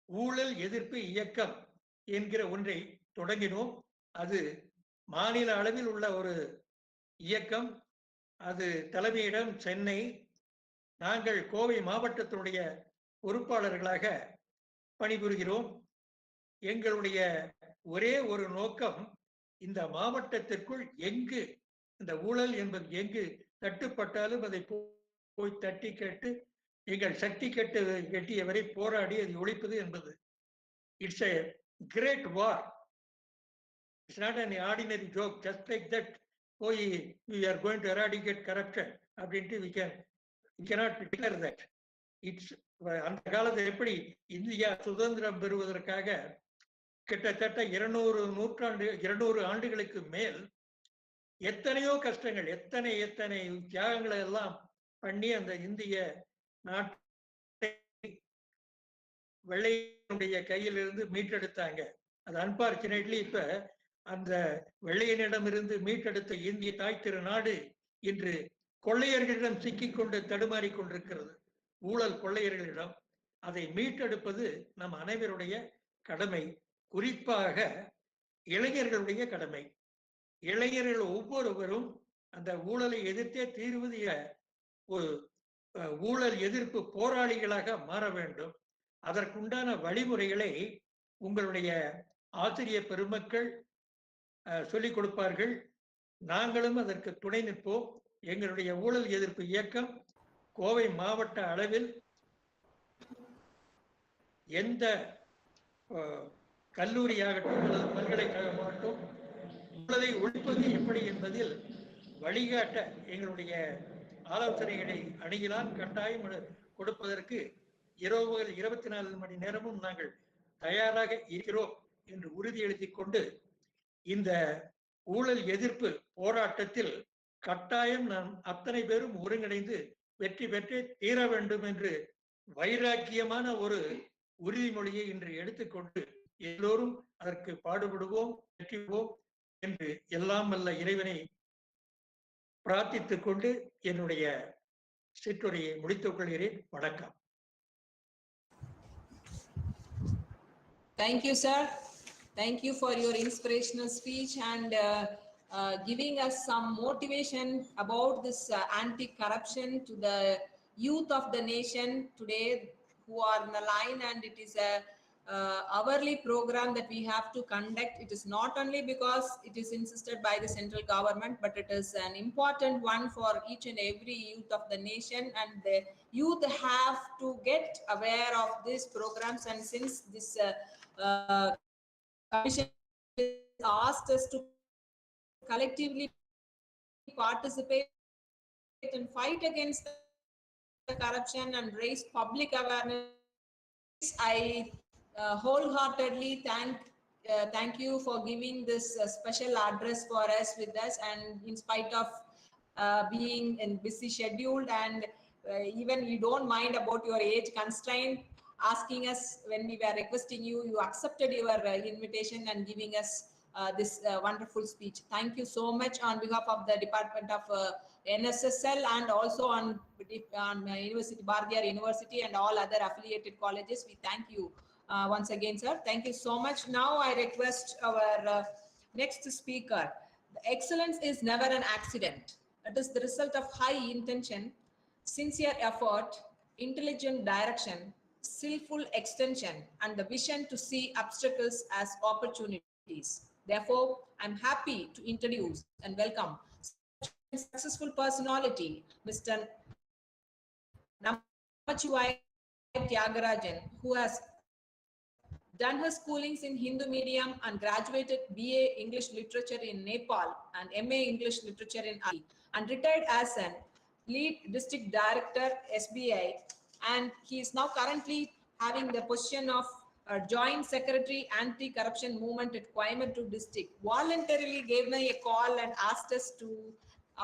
E: ஊழல் எதிர்ப்பு இயக்கம் என்கிற ஒன்றை தொடங்கினோம். அது மாநில அளவில் உள்ள ஒரு இயக்கம். அது தலைமையிடம் சென்னை. நாங்கள் கோவை மாவட்டத்தினுடைய பொறுப்பாளர்களாக பணிபுரிகிறோம். எங்களுடைய ஒரே ஒரு நோக்கம், இந்த மாவட்டத்திற்குள் எங்கு இந்த ஊழல் என்பது எங்கு தட்டுப்பட்டாலும் அதை போய் தட்டி கேட்டு எங்கள் சக்தி கெட்டியவரை போராடி அதை ஒழிப்பது என்பது. It's a great war. It's not an ordinary joke. Just like that, போய் we are going to eradicate corruption அப்படின்ட்டு we cannot declare that. It's அந்த காலத்தில் எப்படி இந்தியா சுதந்திரம் பெறுவதற்காக கிட்டத்தட்ட 200 ஆண்டுகளுக்கு மேல் எத்தனையோ கஷ்டங்கள், எத்தனை தியாகங்களை எல்லாம் பண்ணி அந்த இந்திய நாட்டை வெள்ளையனுடைய கையிலிருந்து மீட்டெடுத்தாங்க. அது அன்பார்ச்சுனேட்லி இப்ப அந்த வெள்ளையனிடமிருந்து மீட்டெடுத்த இந்திய தாய் திருநாடு இன்று கொள்ளையர்களிடம் சிக்கிக்கொண்டு தடுமாறி கொண்டிருக்கிறது. ஊழல் கொள்ளையர்களிடம். அதை மீட்டெடுப்பது நம் அனைவருடைய கடமை, குறிப்பாக இளைஞர்களுடைய கடமை. இளைஞர்கள் ஒவ்வொருவரும் அந்த ஊழலை எதிர்த்தே தீர்வது ஒரு ஊழல் எதிர்ப்பு போராளிகளாக மாற வேண்டும். அதற்குண்டான வழிமுறைகளை உங்களுடைய ஆசிரியர் பெருமக்கள் சொல்லிக் கொடுப்பார்கள். நாங்களும் அதற்கு துணை நிற்போம். எங்களுடைய ஊழல் எதிர்ப்பு இயக்கம் கோவை மாவட்ட அளவில் எந்த கல்லூரியாகட்டும் அல்லது பல்கலைக்கழகமாகட்டும் ஊழலை ஒழிப்பது எப்படி என்பதில் வழிகாட்ட எங்களுடைய ஆலோசனைகளை அணுகினால் கட்டாயம் கொடுப்பதற்கு 24 மணி நேரமும் நாங்கள் தயாராக இருக்கிறோம் என்று உறுதியளித்துக் கொண்டு, இந்த ஊழல் எதிர்ப்பு போராட்டத்தில் கட்டாயம் நாம் அத்தனை பேரும் ஒருங்கிணைந்து வெற்றி பெற்றே தீர வேண்டும் என்று வைராக்கியமான ஒரு உறுதிமொழியை இன்று எடுத்துக்கொண்டு எல்லோரும் அதற்கு பாடுபடுவோம், வெற்றிவோம் என்று எல்லாம் வல்ல இறைவனை பிரார்த்தித்துக் கொண்டு என்னுடைய சிற்றுரையை முடித்துக் கொள்கிறேன். வணக்கம்.
A: Thank you, sir. Thank you for your inspirational speech and giving us some motivation about this anti-corruption to the youth of the nation today who are in the line, and it is a hourly program that we have to conduct. It is not only because it is insisted by the central government, but it is an important one for each and every youth of the nation, and the youth have to get aware of these programs. And since this commission asked us to collectively participate and fight against the corruption and raise public awareness I wholeheartedly thank you for giving this special address for us with us, and in spite of being in busy scheduled, and even you don't mind about your age constraint, asking us when we were requesting you, you accepted your invitation and giving us this wonderful speech. Thank you so much on behalf of the Department of NSSL, and also on University Bardiyar University and all other affiliated colleges. We thank you once again, sir. Thank you so much. Now I request our next speaker. The excellence is never an accident. It is the result of high intention, sincere effort, intelligent direction, skillful extension, and the vision to see obstacles as opportunities. Therefore, I'm happy to introduce and welcome successful personality, Mr. Namachivai Tyagarajan, who has done her schoolings in Hindu medium and graduated BA English Literature in Nepal and MA English Literature in Ali, and retired as an lead district director SBI, and he is now currently having the position of joint secretary anti-corruption movement at Coimbatore district. Voluntarily gave me a call and asked us to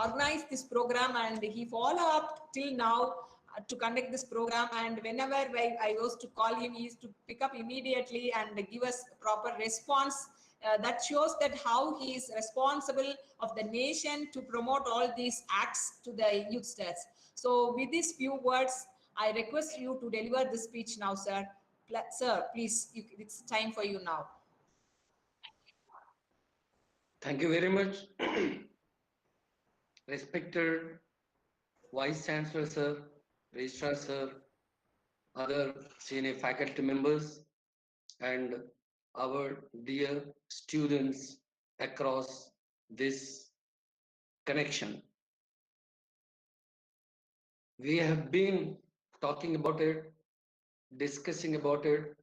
A: organize this program, and he followed up till now to conduct this program, and whenever I was to call him, he used to pick up immediately and give us proper response. That shows that how he is responsible of the nation to promote all these acts to the youthsters. So with these few words, I request you to deliver the speech now, sir. Sir, please, it's time for you now.
F: Thank you very much. Respected Vice Chancellor Sir, Registrar Sir, other senior faculty members, and our dear students across this connection. We have been talking about it, discussing about it,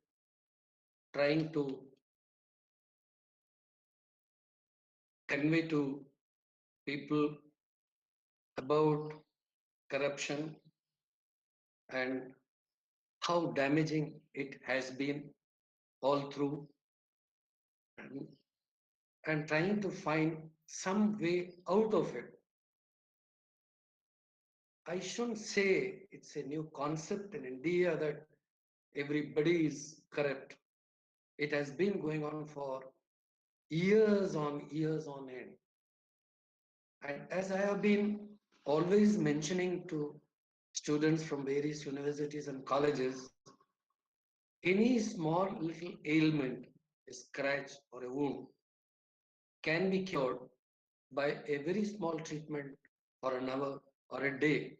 F: trying to convey to people about corruption and how damaging it has been all through, and trying to find some way out of it. I shouldn't say it's a new concept in India that everybody is corrupt. It has been going on for years on end. And as I have been always mentioning to students from various universities and colleges, any small little ailment, a scratch or a wound, can be cured by a very small treatment for an hour or a day.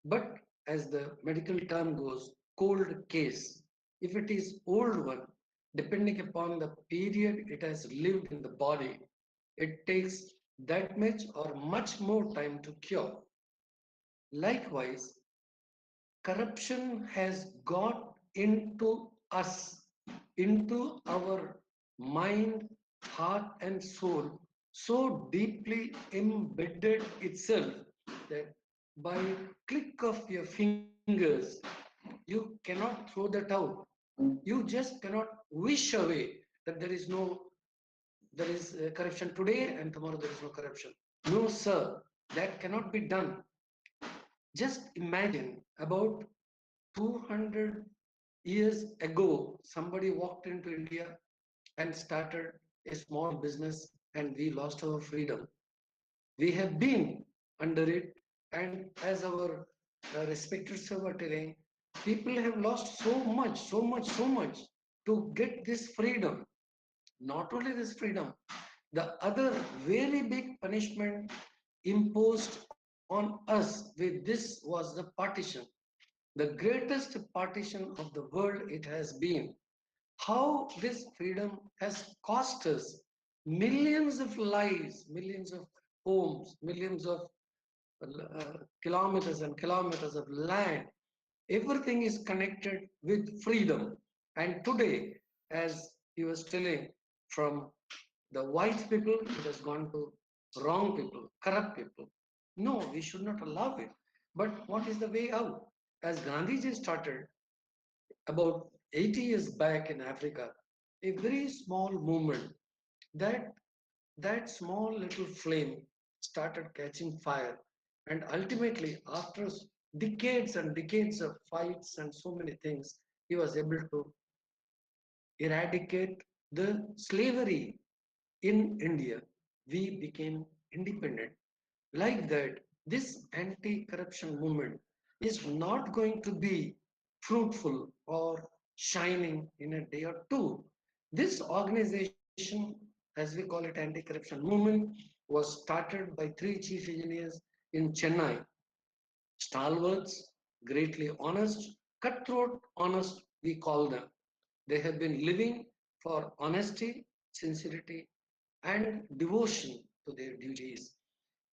F: But as the medical term goes, cold case, if it is old one, depending upon the period it has lived in the body, it takes that much or much more time to cure. Likewise, corruption has got into us, into our mind, heart, and soul, so deeply embedded itself that by click of your fingers, you cannot throw that out. You just cannot wish away that there is corruption today and tomorrow there is no corruption. No, sir, that cannot be done. Just imagine about 200 years ago, somebody walked into India and started a small business, and we lost our freedom. We have been under it, and as our respected sir were telling, people have lost so much to get this freedom. Not only this freedom, the other very big punishment imposed on us with this was the partition. The greatest partition of the world it has been. How this freedom has cost us millions of lives, millions of homes, millions of kilometers and kilometers of land. Everything is connected with freedom. And today, as he was telling, from the white people, it has gone to wrong people, corrupt people. No, we should not allow it. But what is the way out? As Gandhiji started about 80 years back in Africa, a very small movement, that small little flame started catching fire. And ultimately, after decades and decades of fights and so many things, he was able to eradicate the slavery in India. We became independent. Like that, this anti-corruption movement is not going to be fruitful or shining in a day or two. This organization, as we call it, anti-corruption movement, was started by three chief engineers in Chennai, stalwarts, greatly honest, cutthroat honest, we call them. They have been living for honesty, sincerity, and devotion to their duties.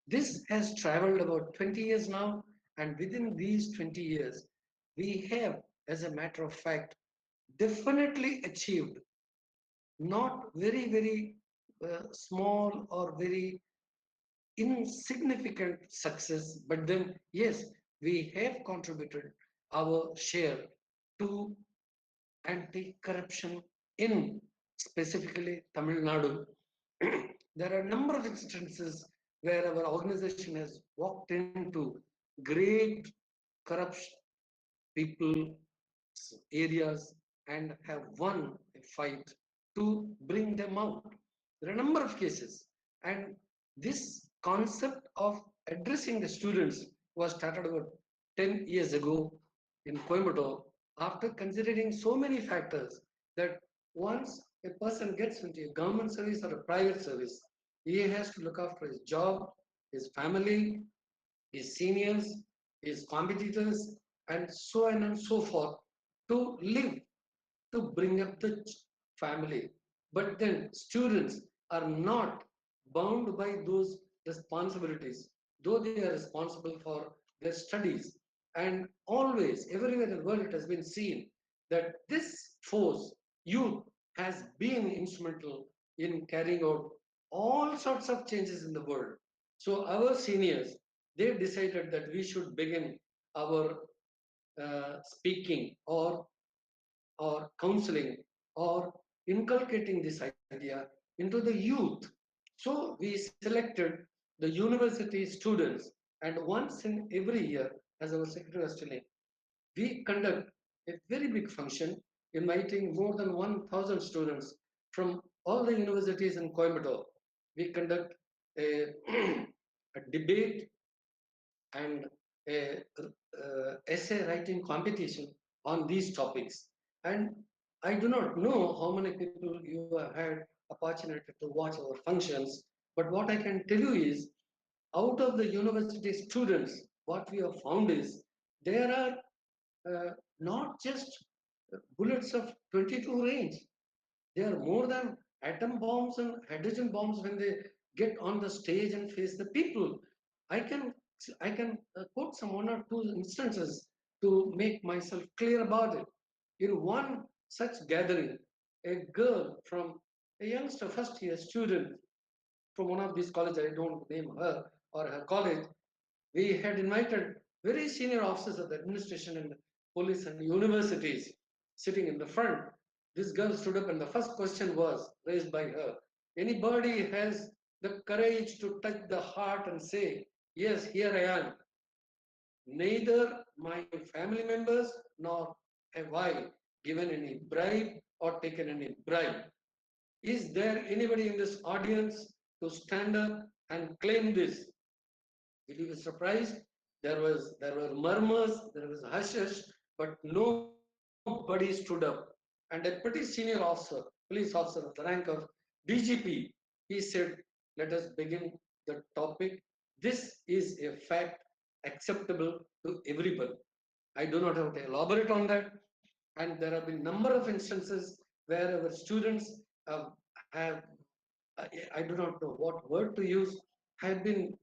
F: This has traveled about 20 years now, and within these 20 years, we have, as a matter of fact, definitely achieved not very, very small or very insignificant success, but then, yes, we have contributed our share to anti-corruption in specifically Tamil Nadu. There are a number of instances where our organization has walked into great corruption people areas and have won a fight to bring them out. There are a number of cases, and this concept of addressing the students was started about 10 years ago in Coimbatore after considering so many factors that once a person gets into a government service or a private service, he has to look after his job, his family, his seniors, his competitors, and so on and so forth to live, to bring up the family. But then students are not bound by those responsibilities, though they are responsible for their studies. And always, everywhere in the world, it has been seen that this force, youth, has been instrumental in carrying out all sorts of changes in the world. So our seniors, they decided that we should begin our speaking or counseling or inculcating this idea into the youth. So we selected the university students, and once in every year, as our secretary was telling, we conduct a very big function inviting more than 1,000 students from all the universities in Coimbatore. We conduct a, a debate and a essay writing competition on these topics. And I do not know how many people you have had opportunity to watch our functions, but what I can tell you is, out of the university students, what we have found is there are not just bullets of 22 range. They are more than atom bombs and hydrogen bombs when they get on the stage and face the people. I can quote some one or two instances to make myself clear about it. In one such gathering, a girl from a youngster, first year student from one of these colleges, I don't name her or her college, we had invited very senior officers of the administration and police and universities sitting in the front. This girl stood up and the first question was raised by her. Anybody has the courage to touch the heart and say, yes, here I am. Neither my family members nor have I given any bribe or taken any bribe. Is there anybody in this audience to stand up and claim this? Will you be surprised? There were murmurs, there was hush hush, but nobody stood up. And a pretty senior officer, police officer of the rank of DGP, he said, let us begin the topic. This is a fact acceptable to everybody. I do not have to elaborate on that. And there have been number of instances where our students have, I do not know what word to use, have been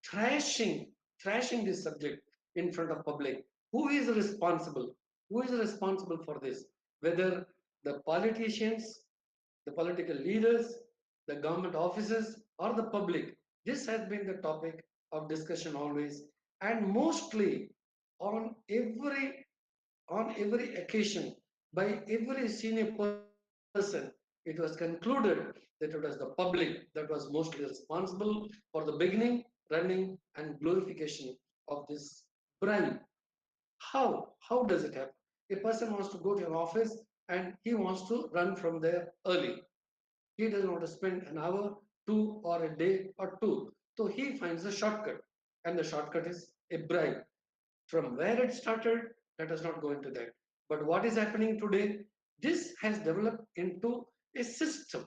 F: thrashing this subject in front of public. Who is responsible? Who is responsible for this? Whether the politicians, the political leaders, the government officers, or the public. This has been the topic of discussion always, and mostly on every occasion, by every senior person, it was concluded that it was the public that was mostly responsible for the beginning, running, and glorification of this bribe. How does it happen? A person wants to go to an office and he wants to run from there early. He doesn't want to spend an hour, two, or a day or two. So he finds a shortcut, and the shortcut is a bribe. From where it started, let us not go into that. But what is happening today? This has developed into a system,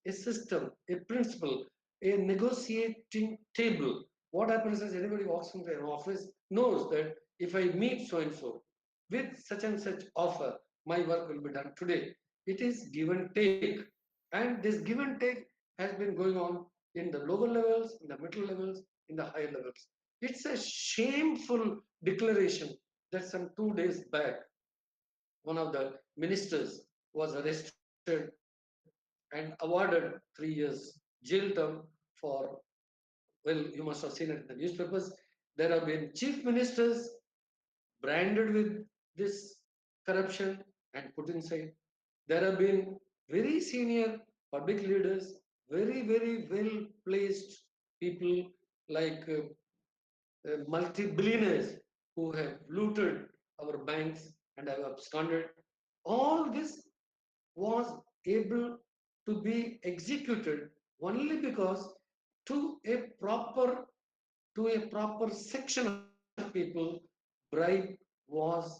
F: a principle, a negotiating table. What happens is anybody walks into an office knows that if I meet so and so with such and such offer, my work will be done today. It is give and take. And this give and take has been going on in the lower levels, in the middle levels, in the higher levels. It's a shameful declaration that some 2 days back, one of the ministers was arrested and awarded 3 years jail term for, well, you must have seen it in the newspapers. There have been chief ministers branded with this corruption and put inside. There have been very senior public leaders, very well placed people like multi-billionaires who have looted our banks and have absconded. All this was able to be executed only because to a proper section of people, bribe was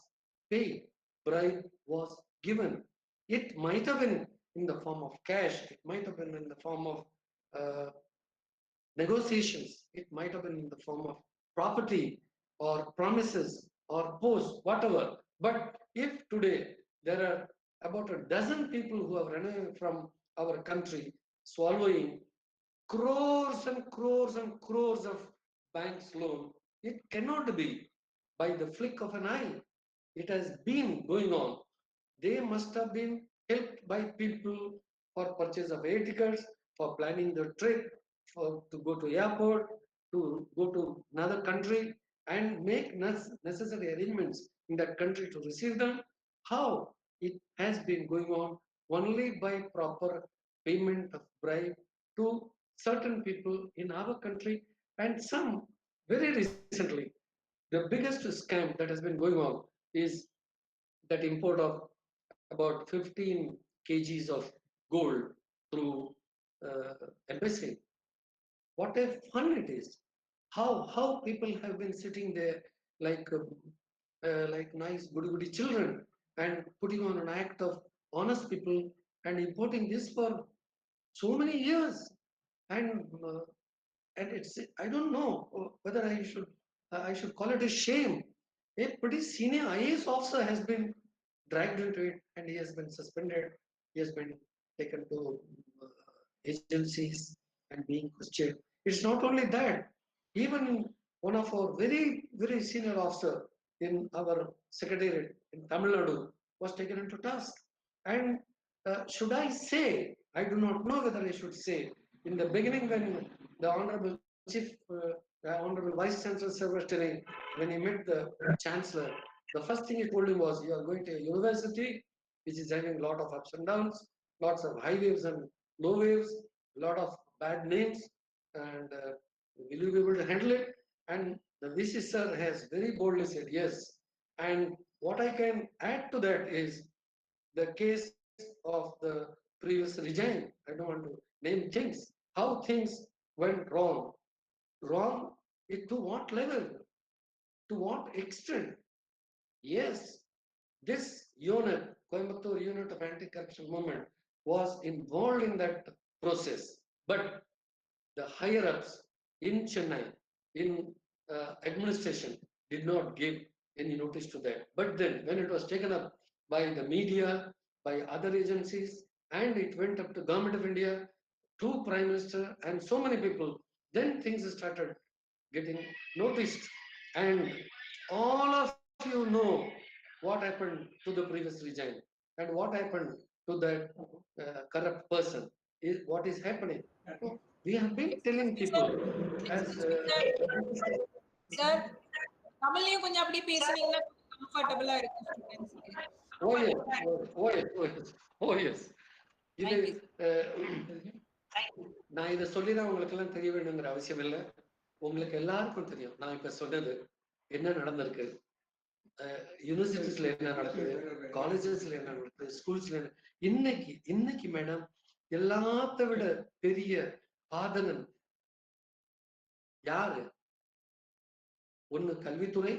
F: paid, bribe was given. It might have been in the form of cash, it might have been in the form of negotiations, it might have been in the form of property or promises or posts, whatever. But if today there are about a dozen people who have run away from our country, swallowing crores and crores and crores of banks loan, it cannot be by the flick of an eye. It has been going on. They must have been helped by people for purchase of air tickets, for planning the trip, for to go to airport, to go to another country and make necessary arrangements in that country to receive them. How? It has been going on only by proper payment of bribe to certain people in our country, and some very recently. The biggest scam that has been going on is that import of about 15 kgs of gold through embassy. What a fun it is! How people have been sitting there like nice goody children and putting on an act of honest people and importing this for so many years, and it's, I don't know whether I should call it a shame. A pretty senior IAS officer has been dragged into it and he has been suspended. He has been taken to agencies and being questioned. It's not only that, even one of our very senior officer in our secretariat in Tamil Nadu was taken into task. And should I say, I do not know whether I should say, in the beginning when the Honorable Honorable Vice Chancellor Secretary, when he met the Chancellor, the first thing he told him was, you are going to a university which is having a lot of ups and downs, lots of high waves and low waves, a lot of bad names, and will you be able to handle it? And the VC sir has very boldly said yes. And what I can add to that is the case of the previous regime. I don't want to name things, how things went wrong. Wrong to what level? To what extent? Yes, this unit, Coimbatore unit of anti-corruption movement, was involved in that process. But the higher ups in Chennai, in administration, did not give any notice to that. But then, when it was taken up by the media, by other agencies, and it went up to Government of India, to Prime Minister, and so many people, then things started getting noticed. And all of you know what happened to the previous regime and what happened to that corrupt person. What is happening? We have been telling people as
A: sir தமிழ்லயும் கொஞ்சம் அப்படி பேசுனீங்கன்னா கம்ஃபர்டபுளா இருக்கும் ஸ்டூடெண்ட்ஸ்க்கு.
F: Oh yes, oh yes, oh yes, oh yes. இது நான் இதை சொல்லிதான் உங்களுக்கு எல்லாம் தெரிய வேணுங்கிற அவசியம் இல்லை. உங்களுக்கு எல்லாருக்கும் தெரியும். நான் இப்ப சொன்னது என்ன நடந்திருக்கு, யூனிவர்சிட்டிஸ்ல என்ன நடக்குது, காலேஜஸ்ல என்ன நடக்குது, ஸ்கூல்ஸ்ல இன்னைக்கு மேடம் எல்லாத்த விட பெரிய பாதகன் யாரு? ஒண்ணு கல்வித்துறை,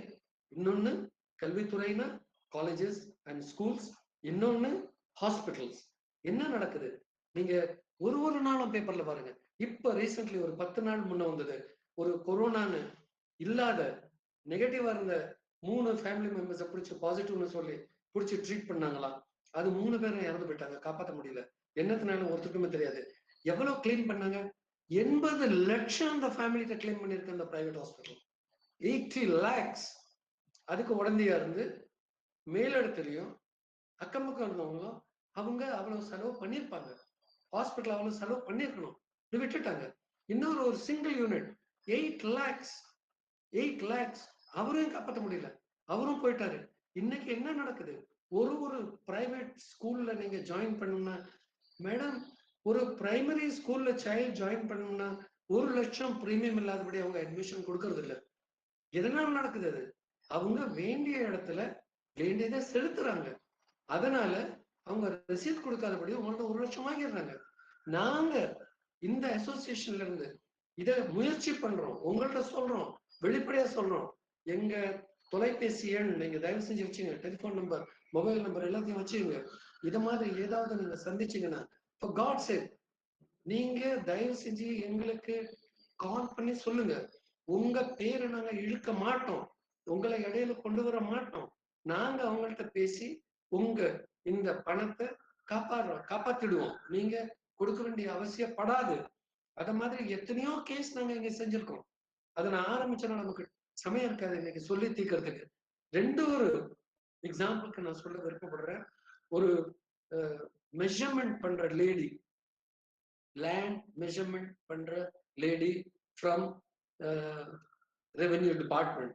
F: இன்னொன்னு கல்வித்துறைனா காலேஜஸ் அண்ட் ஸ்கூல்ஸ், இன்னொன்னு ஹாஸ்பிட்டல்ஸ். என்ன நடக்குது நீங்க ஒரு நாளும் பேப்பர்ல பாருங்க. இப்ப ரீசென்ட்லி ஒரு 10 நாள் முன்ன வந்தது, ஒரு கொரோனான்னு இல்லாத நெகட்டிவா இருந்த 3 ஃபேமிலி மெம்பர்ஸை பிடிச்சி பாசிட்டிவ்னு சொல்லி பிடிச்சி ட்ரீட் பண்ணாங்களாம். அது 3 பேரும் இறந்து போயிட்டாங்க, காப்பாற்ற முடியல. என்னத்தினாலும் ஒருத்தருக்குமே தெரியாது. எவ்வளவு கிளைம் பண்ணாங்க? 80 லட்சம் அந்த ஃபேமிலிட்ட கிளைம் பண்ணிருக்கு அந்த பிரைவேட் ஹாஸ்பிட்டல். 80 lakhs. அதுக்கு உடந்தையா இருந்து மேலிடத்துலயும் அக்கம் பக்கம் இருந்தவங்களும் அவங்க அவ்வளவு செலவு பண்ணியிருப்பாங்க. ஹாஸ்பிட்டல் அவ்வளவு செலவு பண்ணிருக்கணும், விட்டுட்டாங்க. இன்னொரு ஒரு சிங்கிள் யூனிட் 8 lakhs, 8 lakhs. அவரையும் காப்பாற்ற முடியல, அவரும் போயிட்டாரு. இன்னைக்கு என்ன நடக்குது? ஒரு பிரைவேட் ஸ்கூல்ல நீங்க ஜாயின் பண்ணணும்னா மேடம், ஒரு பிரைமரி ஸ்கூல்ல சைல்ட் ஜாயின் பண்ணணும்னா 1 லட்சம் பிரீமியம் இல்லாதபடி அவங்க அட்மிஷன் கொடுக்கறது இல்லை. எதனால நடக்குது? அது அவங்க வேண்டிய இடத்துல வேண்டியதை செலுத்துறாங்க. அதனால அவங்க ரசீட் கொடுக்காதபடி உங்கள்ட்ட 1 லட்சம் வாங்கிடுறாங்க. நாங்க இந்த அசோசியேஷன்ல இருந்து இத முயற்சி பண்றோம், உங்கள்ட்ட சொல்றோம், வெளிப்படையா சொல்றோம். எங்க தொலைபேசி எண் நீங்க தயவு செஞ்சு வச்சுங்க, டெலிபோன் நம்பர், மொபைல் நம்பர் எல்லாத்தையும் வச்சுங்க. இத மாதிரி ஏதாவது நீங்க சந்திச்சீங்கன்னா for God's sake நீங்க தயவு செஞ்சு எங்களுக்கு கால் பண்ணி சொல்லுங்க. உங்க பேரை நாங்க இழுக்க மாட்டோம், உங்களை இடையில கொண்டு வர மாட்டோம். நாங்க அவங்கள்ட்ட பேசி உங்க இந்த பணத்தை காப்பாத்திடுவோம். நீங்க கொடுக்க வேண்டிய அவசியப்படாது. அத மாதிரி எத்தனையோ கேஸ் நாங்க இங்க செஞ்சிருக்கோம். அதை நான் ஆரம்பிச்சேன்னா நமக்கு சமயம் இருக்காது இன்னைக்கு சொல்லி தீர்க்கறதுக்கு. ஒரு எக்ஸாம்பிளுக்கு நான் சொல்ல விருப்பப்படுறேன். ஒரு மெஷர்மெண்ட் பண்ற லேடி, லேண்ட் மெஷர்மெண்ட் பண்ற lady from revenue department,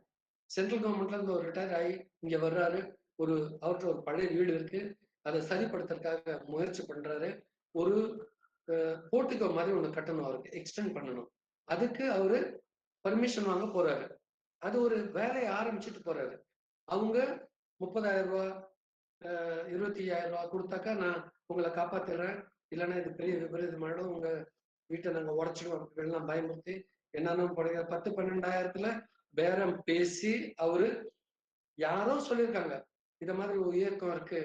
F: central கவர்மெண்ட்ல இருந்து ஒரு ரிட்டையர் ஆகி இங்க வர்றாரு. அவர்கிட்ட ஒரு பழைய வீடு இருக்கு, அதை சரிப்படுத்துறதுக்காக முயற்சி பண்றாரு. ஒரு போர்ட்டிகோ மாதிரி ஒண்ணு கட்டணும், அவருக்கு எக்ஸ்டெண்ட் பண்ணணும். அதுக்கு அவரு பர்மிஷன் வாங்க போறாரு. அது ஒரு வேலையை ஆரம்பிச்சுட்டு போறாரு. அவங்க 30,000 ரூபாய் 25,000 ரூபாய் கொடுத்தாக்கா நான் உங்களை காப்பாத்திடுறேன், இல்லைன்னா இது பெரிய விபரீதமாயிடும், உங்க வீட்டை நாங்க உடச்சிடுவோம் எல்லாம் பயமுறுத்தி என்னன்னு 10-12,000 பேரம் பேசி அவரு யாரோ சொல்லியிருக்காங்க இத மாதிரி ஒரு இயக்கம் இருக்கு,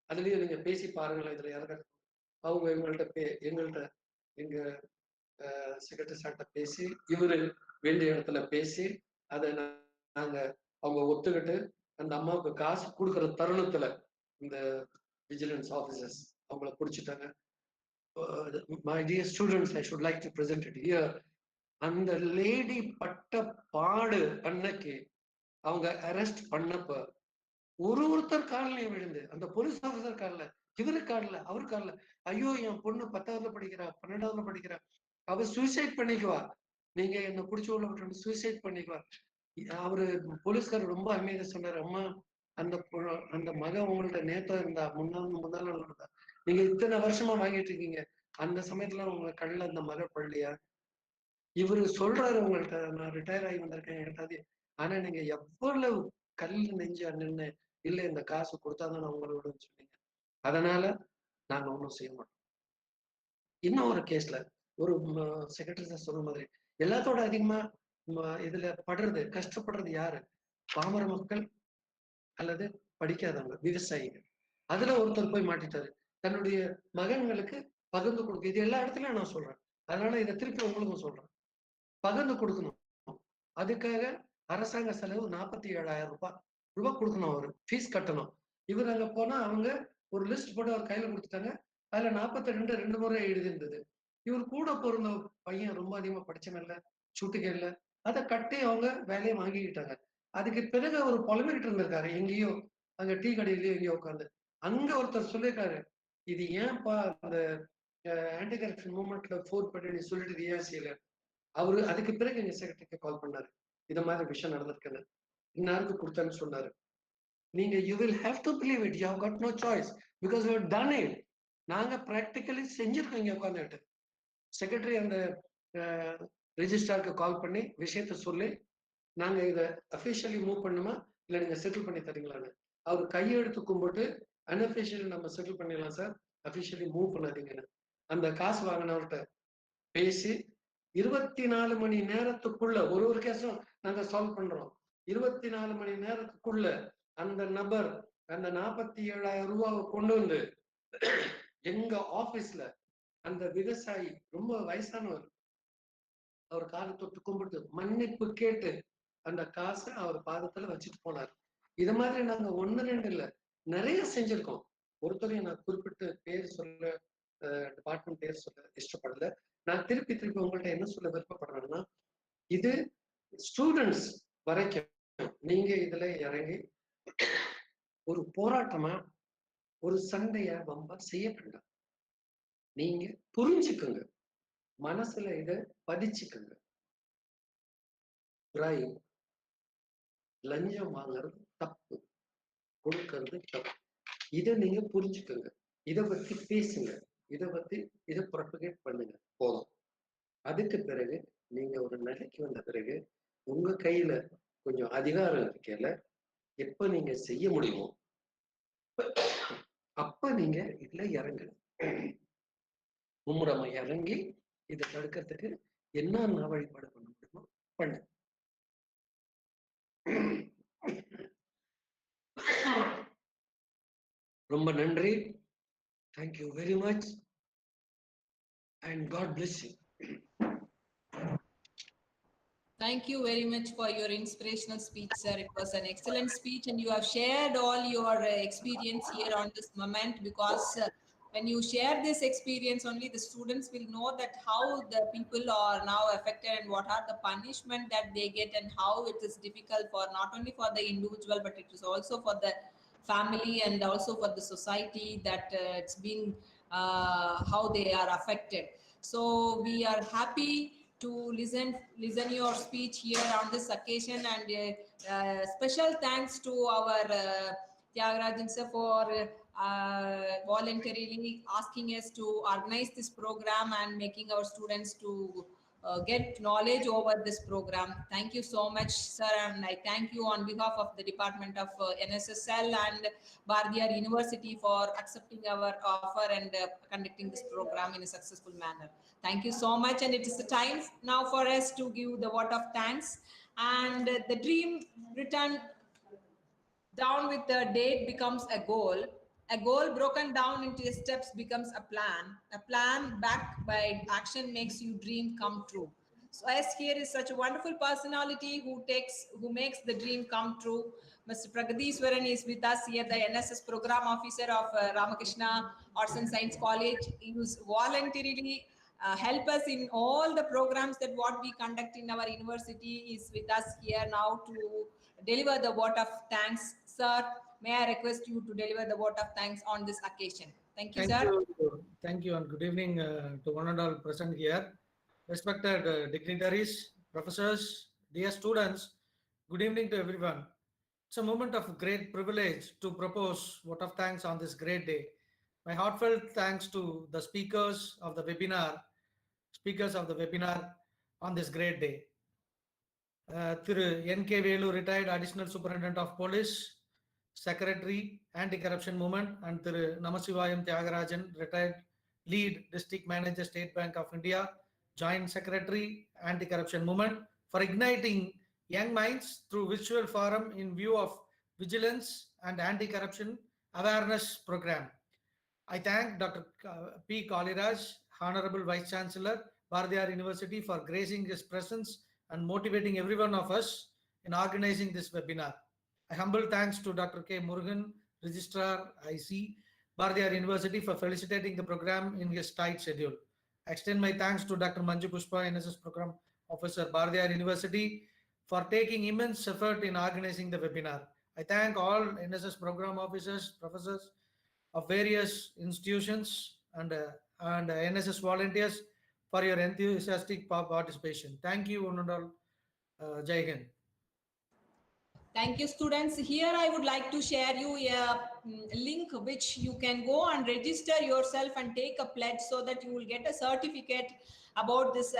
F: அதுலயும் நீங்க பேசி பாருங்களேன் இதுல யாரும். அவங்க எங்கள்கிட்ட எங்க செக்ரட்டரி சார்ட்ட பேசி இவரு வேண்டிய இடத்துல பேசி அதை நாங்க அவங்க ஒத்துக்கிட்டு அந்த அம்மாவுக்கு காசு கொடுக்குற தருணத்துல இந்த விஜிலன்ஸ் ஆபீசர்ஸ் அவங்கள பிடிச்சிட்டாங்க. My dear students, I should like to present it here. அந்த லேடி பட்ட பாடு அன்னைக்கு அவங்க அரெஸ்ட் பண்ணப்ப ஒருத்தர் காலிலையும் விழுந்து, அந்த போலீஸ் ஆபீசர் காலில், இவரு காலில், அவரு காலில், ஐயோ என் பொண்ணு 10வது படிக்கிறா, 12வது படிக்கிறா, அவ சூசைட் பண்ணிக்குவா, நீங்க என்ன பிடிச்ச உள்ள விட்டு சூசைட் பண்ணிக்குவா. அவரு போலீஸ்காரர் ரொம்ப அமைதியா சொன்னாரு, அம்மா அந்த மகன் உங்கள்ட்ட நேத்தா இருந்தா, முன்னாள் இருந்தா, நீங்க இத்தனை வருஷமா வாங்கிட்டு இருக்கீங்க, அந்த சமயத்துல உங்க கண்ணில் அந்த மகன் பள்ளியா? இவரு சொல்றாரு உங்கள்ட்ட, நான் ரிட்டையர் ஆகி வந்திருக்கேன் என்கிட்ட, ஆனா நீங்க எவ்வளவு கல் நெஞ்சா நின்று இல்ல இந்த காசு கொடுத்தாதான் நான் உங்களோட சொன்னீங்க, அதனால நாங்க ஒன்றும் செய்ய மாட்டோம். இன்னும் ஒரு கேஸ்ல ஒரு செக்ரட்டரி சொன்ன மாதிரி எல்லாத்தோட அதிகமா இதுல படுறது கஷ்டப்படுறது யாரு? பாமர மக்கள் அல்லது படிக்காதவங்க, விவசாயிகள். அதுல ஒருத்தர் போய் மாட்டிட்டாரு. தன்னுடைய மகன்களுக்கு பகிர்ந்து கொடுக்க, இது எல்லா இடத்துலயும் நான் சொல்றேன், அதனால இதை திருப்பி உங்களுக்கும் சொல்றேன், பகிர்ந்து கொடுக்கணும். அதுக்காக அரசாங்க செலவு 47,000 ரூபாய் கொடுக்கணும், அவரு ஃபீஸ் கட்டணும். இவர் அங்க போனா அவங்க ஒரு லிஸ்ட் போட்டு அவர் கையில கொடுத்துட்டாங்க. அதுல 42 2 முறை எழுதியிருந்தது. இவர் கூட பிறந்த பையன் ரொம்ப அதிகமா படிச்சவன் இல்ல, சூட்டுக்கே இல்ல, அதை கட்டி அவங்க வேலையை வாங்கிக்கிட்டாங்க. அதுக்கு பிறகு அவர் புலம்பிக்கிட்டு இருந்திருக்காரு எங்கேயோ, அங்க டீ கடையிலயோ எங்கேயோ உட்காந்து. அங்க ஒருத்தர் சொல்லியிருக்காரு, இது ஏன்பா அந்த ஆன்டி கரப்ஷன் மூவ்மெண்ட்ல ஃபோர்த் பண்ணி நீ சொல்லிட்டு ஏன் செய்யல? அவரு அதுக்கு பிறகு எங்க செக்ரட்டரிக்கு கால் பண்ணாரு, இத மாதிரி விஷயம் நடந்திருக்குன்னு, இன்னாருக்கு கொடுத்தேன்னு சொன்னாரு. you will have to believe it. You have got no choice because you have done it. நாங்க practically செஞ்சிருக்கோம் இங்க உட்காந்துட்டு. செக்ரட்டரி அந்த ரெஜிஸ்ட்ராருக்கு கால் பண்ணி விஷயத்த சொல்லி நாங்க இதை அஃபிஷியலி மூவ் பண்ணுமா இல்லை நீங்க செட்டில் பண்ணி தரீங்களான்னு அவர் கையெடுத்து கும்பிட்டு அன்அஃபிஷியலி நம்ம செட்டில் பண்ணிடலாம் சார், அஃபிஷியலி மூவ் பண்ணாதீங்கன்னு அந்த காசு வாங்கினவர்கிட்ட பேசி 24 மணி நேரத்துக்குள்ள ஒரு கேஸும் நாங்க சால்வ் பண்றோம். 24 மணி நேரத்துக்குள்ள அந்த நபர் அந்த 47,000 ரூபாவை கொண்டு வந்து எங்க ஆபீஸ்ல அந்த விவசாயி ரொம்ப வயசானவர் அவர் காலை தொட்டு கும்பிட்டு மன்னிப்பு கேட்டு அந்த காசை அவர் பாதத்துல வச்சுட்டு போனார். இது மாதிரி நாங்க 1-2 இல்ல நிறைய செஞ்சிருக்கோம். ஒருத்தரையும் நான் குறிப்பிட்டு பேர் சொல்ல டிபார்ட்மெண்ட் பேர் சொல்ல இஷ்டப்படல. நான் திருப்பி உங்கள்ட்ட என்ன சொல்ல விருப்பப்படுறேன்னா, இது ஸ்டூடெண்ட்ஸ் வரைக்கும் நீங்க இதுல இறங்கி ஒரு போராட்டமா ஒரு சண்டைய வம்பா செய்ய வேண்டாம். நீங்க புரிஞ்சுக்குங்க, மனசுல இத பதிச்சுக்குங்க. லஞ்சம் வாங்குறது தப்பு, கொடுக்கறது தப்பு. இதை நீங்க புரிஞ்சுக்குங்க, இதை பத்தி பேசுங்க, இதை ப்ரொபகேட் பண்ணுங்க, போதும். அதுக்கு பிறகு நீங்க ஒரு நிலைக்கு வந்த பிறகு உங்க கையில கொஞ்சம் அதிகாரம் இருக்கல, எப்ப நீங்க செய்ய முடியுமோ அப்ப நீங்க இதுல இறங்குங்க. மும்முரமா இறங்கி இதை தடுக்கிறதுக்கு என்ன வழிபாடு பண்ண முடியுமோ பண்ணு. ரொம்ப நன்றி. Thank you very much and God bless you.
A: Thank you very much for your inspirational speech, sir. It was an excellent speech and you have shared all your experience here on this moment, because when you share this experience, only the students will know that how the people are now affected and what are the punishment that they get and how it is difficult for not only for the individual, but it is also for the family and also for the society that it's been how they are affected. So we are happy to listen your speech here on this occasion, and special thanks to our Tyagarajan sir for voluntarily asking us to organize this program and making our students to get knowledge over this program. Thank you so much, sir, and I thank you on behalf of the Department of NSSL and Bardiyar University for accepting our offer and conducting this program in a successful manner. Thank you so much, and it is the time now for us to give the vote of thanks. And the dream written down with the date becomes a goal broken down into steps becomes a plan backed by action makes you dream come true. So as here is such a wonderful personality who makes the dream come true. Mr. Pragadiswaran is with us here, the NSS program officer of Ramakrishna Arts and Science College. He was voluntarily help us in all the programs that what we conduct in our university. Is with us here now to deliver the vote of thanks. Sir, may I request you to deliver the vote of thanks on this occasion? Thank you, sir.
B: Thank you and good evening to one and all present here. Respected dignitaries, professors, dear students, good evening to everyone. It's a moment of great privilege to propose vote of thanks on this great day. My heartfelt thanks to the speakers of the webinar on this great day. Thiru N.K. Velu, retired Additional Superintendent of Police, Secretary, Anti-Corruption Movement, and Thiru Namasivayam Tyagarajan, retired Lead District Manager, State Bank of India, Joint Secretary, Anti-Corruption Movement, for igniting young minds through virtual forum in view of vigilance and anti-corruption awareness program. I thank Dr. P. Kaliraj, Honorable Vice Chancellor, Bardiyar University, for gracing his presence and motivating every one of us in organizing this webinar. A humble thanks to Dr. K. Murugan, Registrar IC, Bardiyar University, for felicitating the program in his tight schedule. I extend my thanks to Dr. Manju Pushpa, NSS Program Officer, Bardiyar University, for taking immense effort in organizing the webinar. I thank all NSS Program Officers, professors of various institutions and NSS volunteers for your enthusiastic participation. Thank you, one and all. Jai Hind.
A: Thank you, students. Here I would like to share you a link which you can go and register yourself and take a pledge so that you will get a certificate about this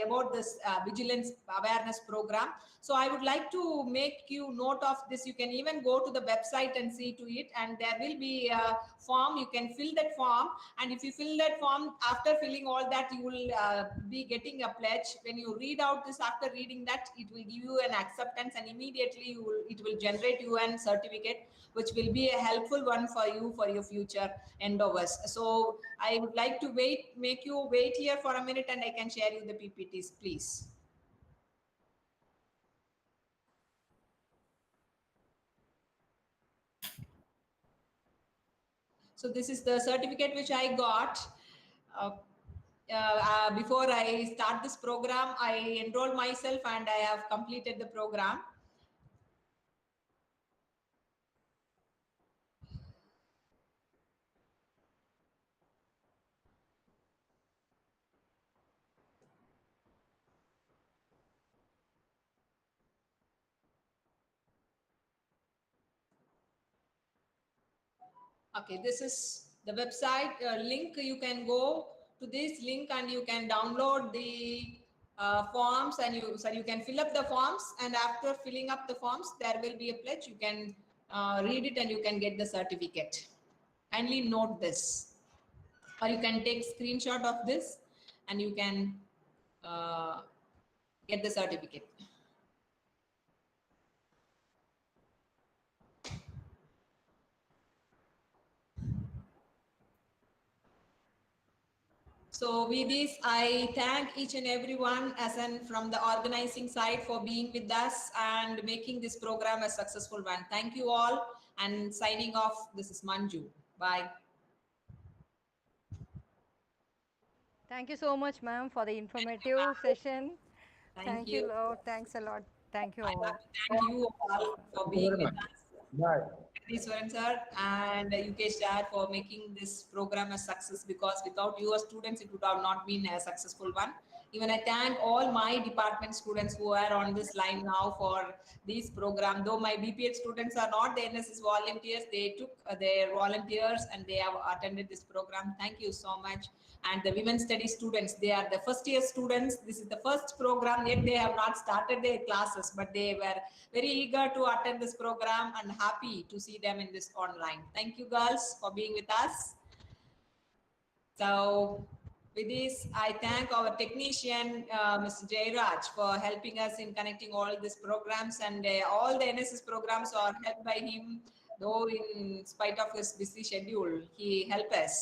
A: about this vigilance awareness program. So I would like to make you note of this. You can even go to the website and see to it, and there will be a form. You can fill that form, and if you fill that form, after filling all that, you will be getting a pledge. When you read out this, after reading that, it will give you an acceptance, and immediately it will generate you an certificate, which will be a helpful one for you for your future endeavors. So I would like to make you wait here for a minute, and I can share you the PPTs, please. So this is the certificate which I got. Before I start this program, I enrolled myself and I have completed the program. Okay, this is the website link. You can go to this link and you can download the forms, and you can fill up the forms, and after filling up the forms there will be a pledge. You can read it and you can get the certificate. Kindly note this, or you can take screenshot of this and you can get the certificate. So with this, I thank each and everyone from the organizing side for being with us and making this program a successful one. Thank you all, and signing off, this is Manju. Bye.
G: Thank you so much, ma'am, for the informative session.
A: Thank you.
G: Lord. Thanks a lot. Thank you
A: I
G: all.
A: want to thank you all for being with us.
C: Bye.
A: Swaran sir and Yukesh sir for making this program a success, because without your students, it would have not been a successful one. Even I thank all my department students who are on this line now for this program. Though my BPH students are not the NSS volunteers, they took their volunteers and they have attended this program. Thank you so much. And the women studies students, they are the first year students. This is the first program, yet they have not started their classes, but they were very eager to attend this program and happy to see them in this online. Thank you girls for being with us. So with this, I thank our technician, Mr. Jairaj, for helping us in connecting all these programs, and all the NSS programs are helped by him, though in spite of his busy schedule, he helped us.